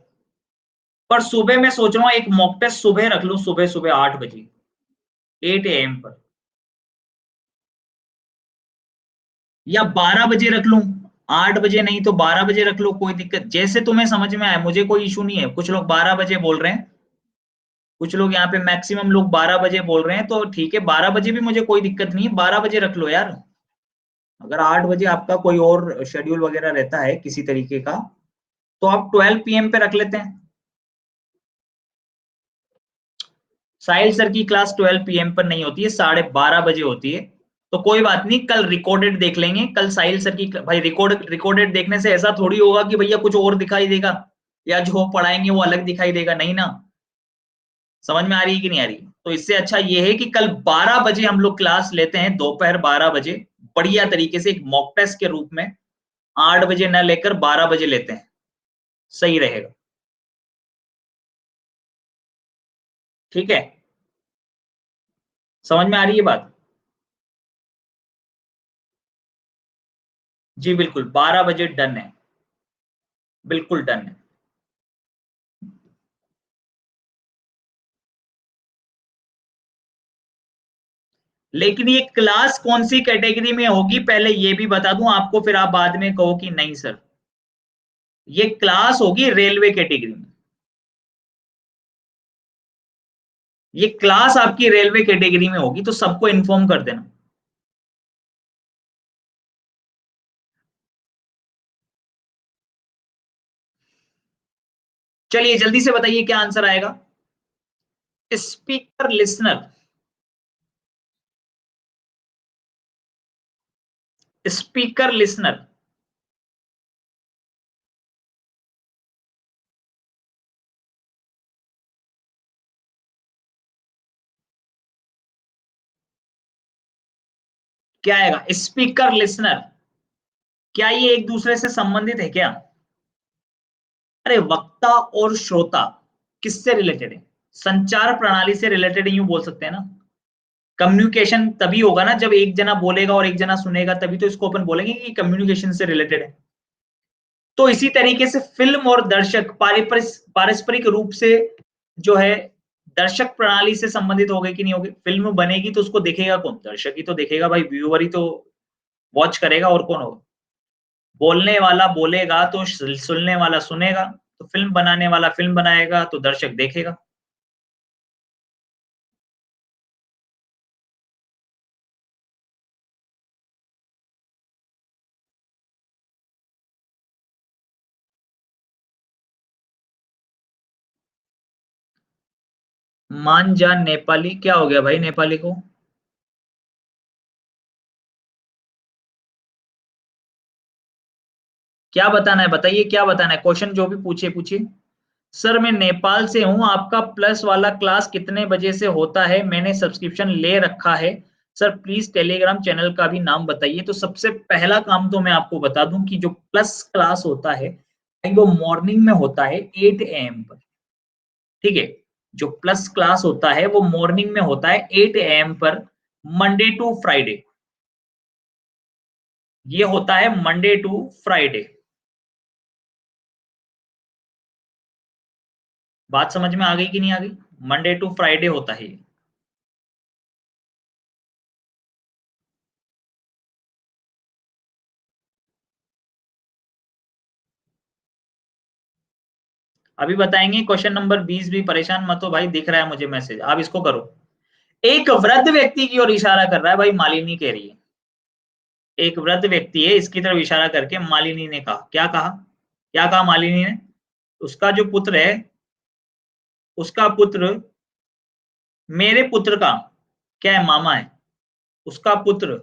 पर सुबह मैं सोच रहा हूँ एक मॉक टेस्ट सुबह रख लूं, सुबह सुबह 8 बजे, 8 AM पर, या 12 बजे रख लूं। 8 बजे नहीं तो 12 बजे रख लो, कोई दिक्कत, जैसे तुम्हें समझ में आए, मुझे कोई इशू नहीं है। कुछ लोग 12 बजे बोल रहे हैं, कुछ लोग यहाँ पे मैक्सिमम लोग 12 बजे बोल रहे हैं, तो ठीक है 12 बजे भी मुझे कोई दिक्कत नहीं है, 12 बजे रख लो यार। अगर 8 बजे आपका कोई और शेड्यूल वगैरह रहता है किसी तरीके का, तो आप 12 PM पे रख लेते हैं। साहिल सर की क्लास 12 PM पर नहीं होती है, 12:30 बजे होती है। तो कोई बात नहीं, कल रिकॉर्डेड देख लेंगे। कल साहिल सर की भाई रिकॉर्डेड देखने से ऐसा थोड़ी होगा कि भैया कुछ और दिखाई देगा या जो पढ़ाएंगे वो अलग दिखाई देगा, नहीं ना। समझ में आ रही है कि नहीं आ रही? तो इससे अच्छा ये है कि कल 12 बजे हम लोग क्लास लेते हैं, दोपहर 12 बजे, बढ़िया तरीके से एक मॉक टेस्ट के रूप में। 8 बजे न लेकर 12 बजे लेते हैं, सही रहेगा। ठीक है, समझ में आ रही है बात? जी बिल्कुल, 12 बजे डन है, बिल्कुल डन है। लेकिन ये क्लास कौन सी कैटेगरी में होगी पहले ये भी बता दूं आपको, फिर आप बाद में कहो कि नहीं सर। ये क्लास होगी रेलवे कैटेगरी में, ये क्लास आपकी रेलवे कैटेगरी में होगी, तो सबको इन्फॉर्म कर देना। चलिए जल्दी से बताइए क्या आंसर आएगा। Speaker listener, speaker listener. क्या आएगा? Speaker listener. क्या ये एक दूसरे से संबंधित है क्या? अरे वक्ता और श्रोता किससे रिलेटेड है? संचार प्रणाली से रिलेटेड, यूं बोल सकते हैं ना। कम्युनिकेशन तभी होगा ना जब एक जना बोलेगा और एक जना सुनेगा, तभी तो इसको अपन बोलेंगे कि कम्युनिकेशन से रिलेटेड है। तो इसी तरीके से फिल्म और दर्शक पारस्परिक रूप से जो है दर्शक प्रणाली से संबंधित हो गए कि नहीं होगी। फिल्म बनेगी तो उसको देखेगा कौन? दर्शक ही तो देखेगा भाई, व्यूअर ही तो वॉच करेगा, और कौन होगा? बोलने वाला बोलेगा तो सुनने वाला सुनेगा, तो फिल्म बनाने वाला फिल्म बनाएगा तो दर्शक देखेगा। मान जा नेपाली, क्या हो गया भाई नेपाली को? क्या बताना है बताइए, क्या बताना है? क्वेश्चन जो भी पूछे पूछिए। सर मैं नेपाल से हूँ, आपका प्लस वाला क्लास कितने बजे से होता है? मैंने सब्सक्रिप्शन ले रखा है। सर प्लीज टेलीग्राम चैनल का भी नाम बताइए। तो सबसे पहला काम तो मैं आपको बता दूं कि जो प्लस क्लास होता है वो मॉर्निंग में होता है 8 AM पर। ठीक है, जो प्लस क्लास होता है वो मॉर्निंग में होता है 8 AM पर, मंडे टू फ्राइडे। ये होता है मंडे टू फ्राइडे। बात समझ में आ गई कि नहीं आ गई? मंडे टू फ्राइडे होता है ये। अभी बताएंगे। क्वेश्चन नंबर 20 भी परेशान मत हो भाई, दिख रहा है मुझे मैसेज, आप इसको करो। एक वृद्ध व्यक्ति की ओर इशारा कर रहा है भाई, मालिनी कह रही है। एक वृद्ध व्यक्ति है, इसकी तरफ इशारा करके मालिनी ने कहा, क्या कहा? क्या कहा मालिनी ने? उसका जो पुत्र है, उसका पुत्र मेरे पुत्र का क्या है? मामा है। उसका पुत्र,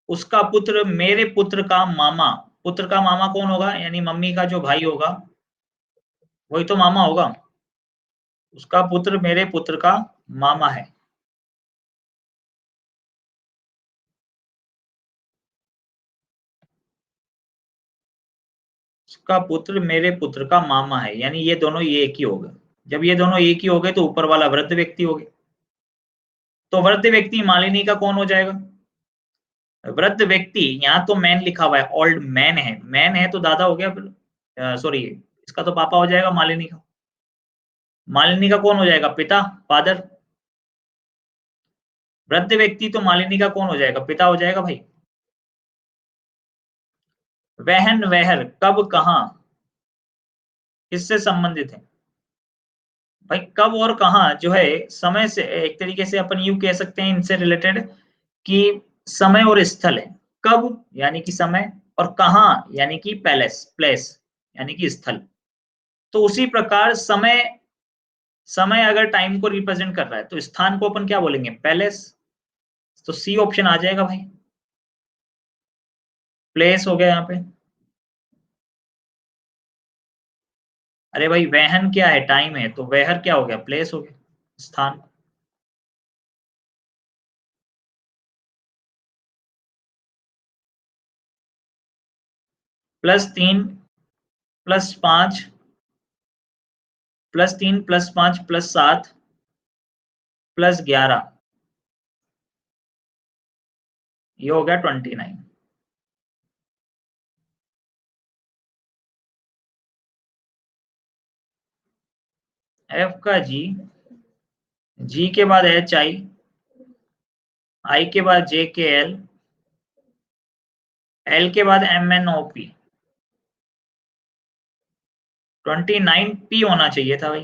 उसका पुत्र मेरे पुत्र का मामा। पुत्र का मामा कौन होगा? यानी मम्मी का जो भाई होगा वही तो मामा होगा। उसका पुत्र मेरे पुत्र का मामा है। उसका पुत्र मेरे पुत्र का मामा है, यानी ये दोनों ये एक ही हो गए। जब ये दोनों एक ही हो गए तो ऊपर वाला वृद्ध व्यक्ति हो गया। तो वृद्ध व्यक्ति मालिनी का कौन हो जाएगा? वृद्ध व्यक्ति, यहाँ तो मैन लिखा हुआ है, ओल्ड मैन है, मैन है तो दादा हो गया फिर, सॉरी, इसका तो पापा हो जाएगा मालिनी का। मालिनी का कौन हो जाएगा? पिता, फादर। वृद्ध व्यक्ति तो मालिनी का कौन हो जाएगा? पिता हो जाएगा भाई। वहन वहर कब कहाँ किससे संबंधित है? भाई कब और कहाँ जो है समय से, एक तरीके से अपन यूं कह सकते हैं इनसे रिलेटेड कि समय और स्थल है। कब यानी कि समय, और कहाँ यानी कि पैलेस, प्लेस यानी कि स्थल। तो उसी प्रकार समय, समय अगर टाइम को रिप्रेजेंट कर रहा है तो स्थान को अपन क्या बोलेंगे? पैलेस। तो सी ऑप्शन आ जाएगा भाई, प्लेस हो गया यहाँ पे। अरे भाई वहन क्या है? टाइम है, तो वहर क्या हो गया? प्लेस हो गया, स्थान। +3 +5 +3 +5 +7 +11, ये हो गया 29। एफ का जी, जी के बाद आई के बाद JKL, एल के बाद MNOP। 29P होना चाहिए था भाई,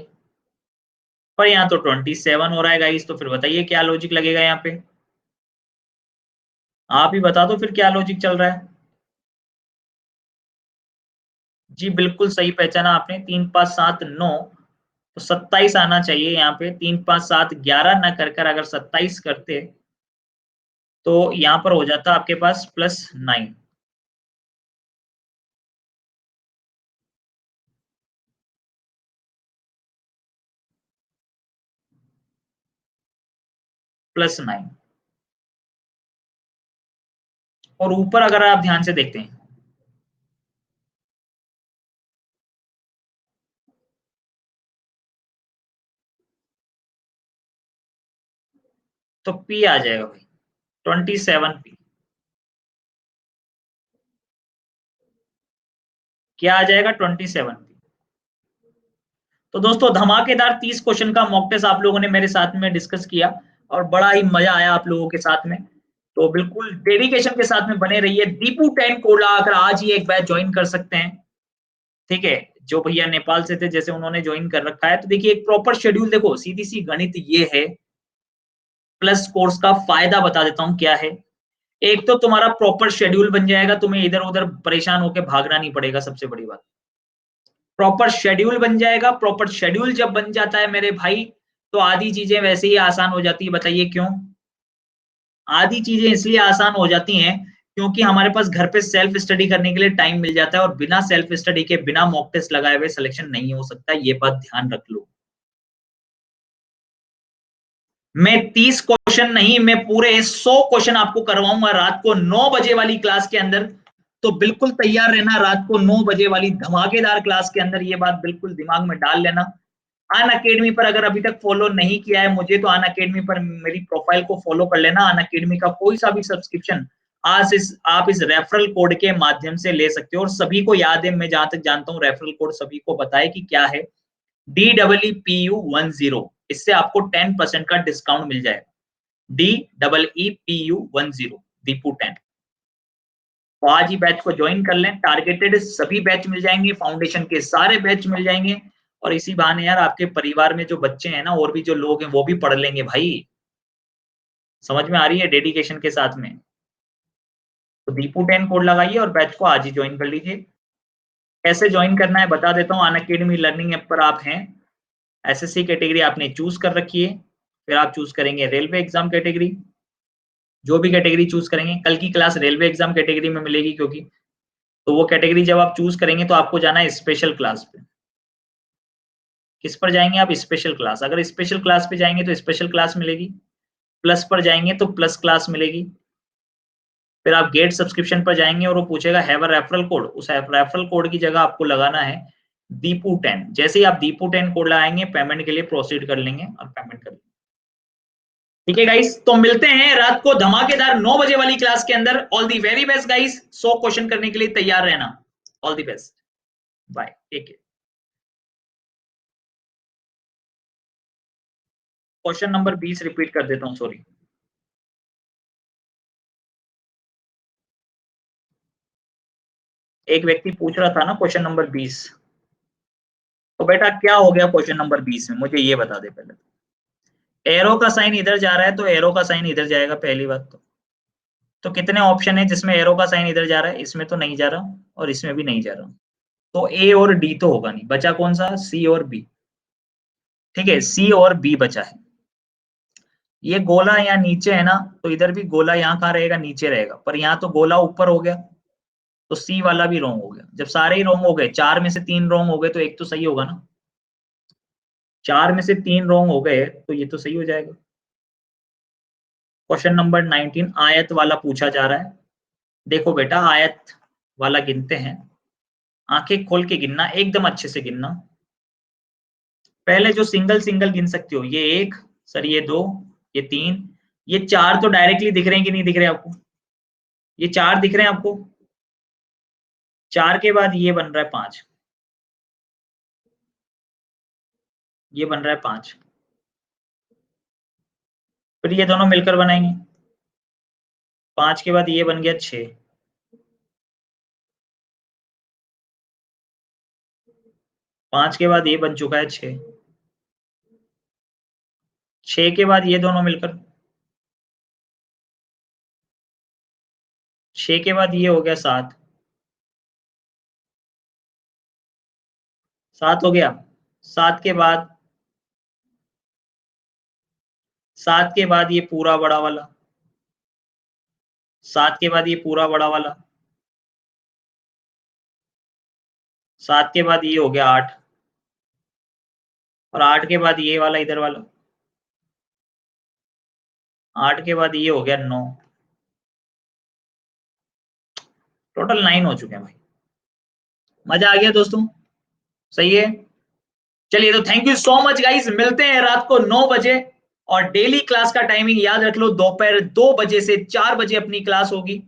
पर यहाँ तो 27 हो रहा है गाइस। तो फिर बताइए क्या लॉजिक लगेगा यहाँ पे? आप ही बता दो फिर क्या लॉजिक चल रहा है। जी बिल्कुल सही पहचाना आपने, 3 5 7 9, तो 27 आना चाहिए यहाँ पे। 3 5 7 11 न कर कर अगर 27 करते तो यहाँ पर हो जाता आपके पास +9। +9। और ऊपर अगर आप ध्यान से देखते हैं तो P आ जाएगा भाई, 27P। क्या आ जाएगा? 27P। तो दोस्तों धमाकेदार 30 क्वेश्चन का मॉक टेस्ट आप लोगों ने मेरे साथ में डिस्कस किया, और बड़ा ही मजा आया आप लोगों के साथ में। तो बिल्कुल डेडिकेशन के साथ में बने रहिए। दीपू 10 कोडा अगर आज ही एक बैच ज्वाइन कर सकते हैं, ठीक है। जो भैया नेपाल से थे, जैसे उन्होंने ज्वाइन कर रखा है, तो देखिए एक प्रॉपर शेड्यूल, देखो सीधी सी गणित ये है। प्लस कोर्स का फायदा बता देता हूँ क्या है। एक तो तुम्हारा प्रॉपर शेड्यूल बन जाएगा, तुम्हें इधर उधर परेशान होकर भागना नहीं पड़ेगा, सबसे बड़ी बात। प्रॉपर शेड्यूल बन जाएगा। प्रॉपर शेड्यूल जब बन जाता है मेरे भाई, तो आधी चीजें वैसे ही आसान हो जाती है, बताइए क्यों? आधी चीजें इसलिए आसान हो जाती हैं क्योंकि हमारे पास घर पे सेल्फ स्टडी करने के लिए टाइम मिल जाता है, और बिना सेल्फ स्टडी के, बिना मॉक टेस्ट लगाए हुए सिलेक्शन नहीं हो सकता, ये बात ध्यान रख लो। मैं 30 क्वेश्चन नहीं, मैं पूरे 100 क्वेश्चन आपको करवाऊंगा रात को 9 बजे वाली क्लास के अंदर। तो बिल्कुल तैयार रहना, रात को 9 बजे वाली धमाकेदार क्लास के अंदर, ये बात बिल्कुल दिमाग में डाल लेना। अन अकेडमी पर अगर अभी तक फॉलो नहीं किया है मुझे, तो अन अकेडमी पर मेरी प्रोफाइल को फॉलो कर लेना। अन अकेडमी का कोई सा भी सब्सक्रिप्शन आज आप इस रेफरल कोड के माध्यम से ले सकते हो, और सभी को याद है, मैं जहां तक जानता हूँ रेफरल कोड सभी को पता है कि क्या है, DEEPU10। इससे आपको 10% का डिस्काउंट मिल जाएगा। DEEPU10, दीपू 10। तो आज ही बैच को ज्वाइन कर लें, टारगेटेड सभी बैच मिल जाएंगे, फाउंडेशन के सारे बैच मिल जाएंगे, और इसी बहाने यार आपके परिवार में जो बच्चे हैं ना, और भी जो लोग हैं वो भी पढ़ लेंगे भाई। समझ में आ रही है डेडिकेशन के साथ में? तो दीपू 10 कोड लगाइए और बैच को आज ही ज्वाइन कर लीजिए। कैसे ज्वाइन करना है बता देता हूँ। अनअकैडमी लर्निंग ऐप पर आप हैं, एसएससी कैटेगरी आपने चूज कर रखी है, फिर आप चूज करेंगे रेलवे एग्जाम कैटेगरी। जो भी कैटेगरी चूज करेंगे, कल की क्लास रेलवे एग्जाम कैटेगरी में मिलेगी, क्योंकि तो वो कैटेगरी जब आप चूज करेंगे तो आपको जाना है स्पेशल क्लास पे। किस पर जाएंगे आप? Special class. अगर स्पेशल क्लास पे जाएंगे तो स्पेशल क्लास मिलेगी, प्लस पर जाएंगे तो प्लस क्लास मिलेगी, फिर आप गेट सब्सक्रिप्शन पर जाएंगे और वो पूछेगा हैव अ रेफरल कोड, उस रेफरल कोड की जगह आपको लगाना है दीपू 10। जैसे ही आप दीपू 10 कोड लगाएंगे, पेमेंट के लिए प्रोसीड कर लेंगे और पेमेंट कर लेंगे। ठीक है गाइस, तो मिलते हैं रात को धमाकेदार 9 बजे वाली क्लास के अंदर। All the very best guys, 100 question करने के लिए तैयार रहना। All the best, bye, take care. Question number 20 repeat कर देता हूं, सॉरी। एक व्यक्ति पूछ रहा था ना क्वेश्चन नंबर 20, तो बेटा क्या हो गया क्वेश्चन नंबर 20 में, मुझे ये बता दे पहले। एरो का साइन इधर जा रहा है तो एरो का साइन इधर जाएगा, पहली बात तो कितने ऑप्शन है जिसमें एरो का साइन इधर जा रहा है? इसमें तो नहीं जा रहा, और इसमें भी नहीं जा रहा, तो ए और डी तो होगा नहीं, बचा कौन सा? सी और बी। ठीक है, सी और बी बचा है। ये गोला यहाँ नीचे है ना, तो इधर भी गोला यहाँ कहाँ रहेगा? नीचे रहेगा, पर यहाँ तो गोला ऊपर हो गया, तो सी वाला भी रॉन्ग हो गया। जब सारे ही रॉन्ग हो गए, 4 में से 3 रॉन्ग हो गए, तो एक तो सही होगा ना। 4 में से 3 रॉन्ग हो गए तो ये तो सही हो जाएगा। क्वेश्चन नंबर 19 आयत वाला पूछा जा रहा है। देखो बेटा, आयत वाला गिनते हैं, आंखें खोल के गिनना, एकदम अच्छे से गिनना। पहले जो सिंगल सिंगल गिन सकते हो, ये 1 सर, ये 2, ये 3, ये 4 तो डायरेक्टली दिख रहे हैं कि नहीं दिख रहे आपको? ये 4 दिख रहे हैं आपको? 4 के बाद ये बन रहा है 5, ये बन रहा है 5, फिर ये दोनों मिलकर बनाएंगे 5 के बाद ये बन गया 6, 5 के बाद ये बन चुका है 6, 6 के बाद ये दोनों मिलकर, 6 के बाद ये हो गया 7, 7 हो गया। 7 के बाद, 7 के बाद ये पूरा बड़ा वाला, 7 के बाद ये पूरा बड़ा वाला, 7 के बाद ये हो गया 8, और 8 के बाद ये वाला इधर वाला, 8 के बाद ये हो गया 9, टोटल 9 हो चुके हैं भाई। मजा आ गया दोस्तों? सही है। चलिए, तो thank you so much guys, मिलते हैं रात को 9 बजे। और डेली क्लास का टाइमिंग याद रख लो, दोपहर 2 बजे से 4 बजे अपनी क्लास होगी।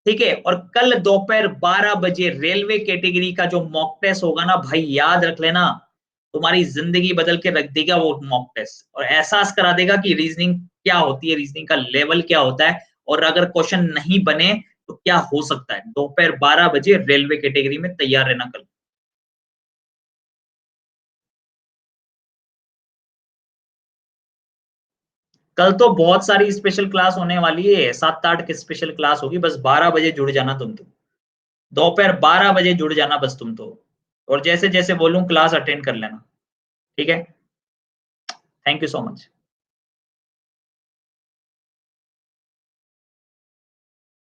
ठीक है, और कल दोपहर 12 बजे रेलवे कैटेगरी का जो मॉक टेस्ट होगा ना भाई, याद रख लेना, तुम्हारी जिंदगी बदल के रख देगा वो मॉक टेस्ट, और एहसास करा देगा कि रीजनिंग क्या होती है, रीजनिंग का लेवल क्या होता है, और अगर क्वेश्चन नहीं बने तो क्या हो सकता है। दोपहर 12 बजे रेलवे कैटेगरी में तैयार रहना कल। कल तो बहुत सारी स्पेशल क्लास होने वाली है, 7-8 की स्पेशल क्लास होगी, बस 12 बजे जुड़ जाना तुम तो, दोपहर 12 बजे जुड़ जाना बस तुम तो, और जैसे जैसे बोलूं क्लास अटेंड कर लेना। ठीक है। Thank you so much.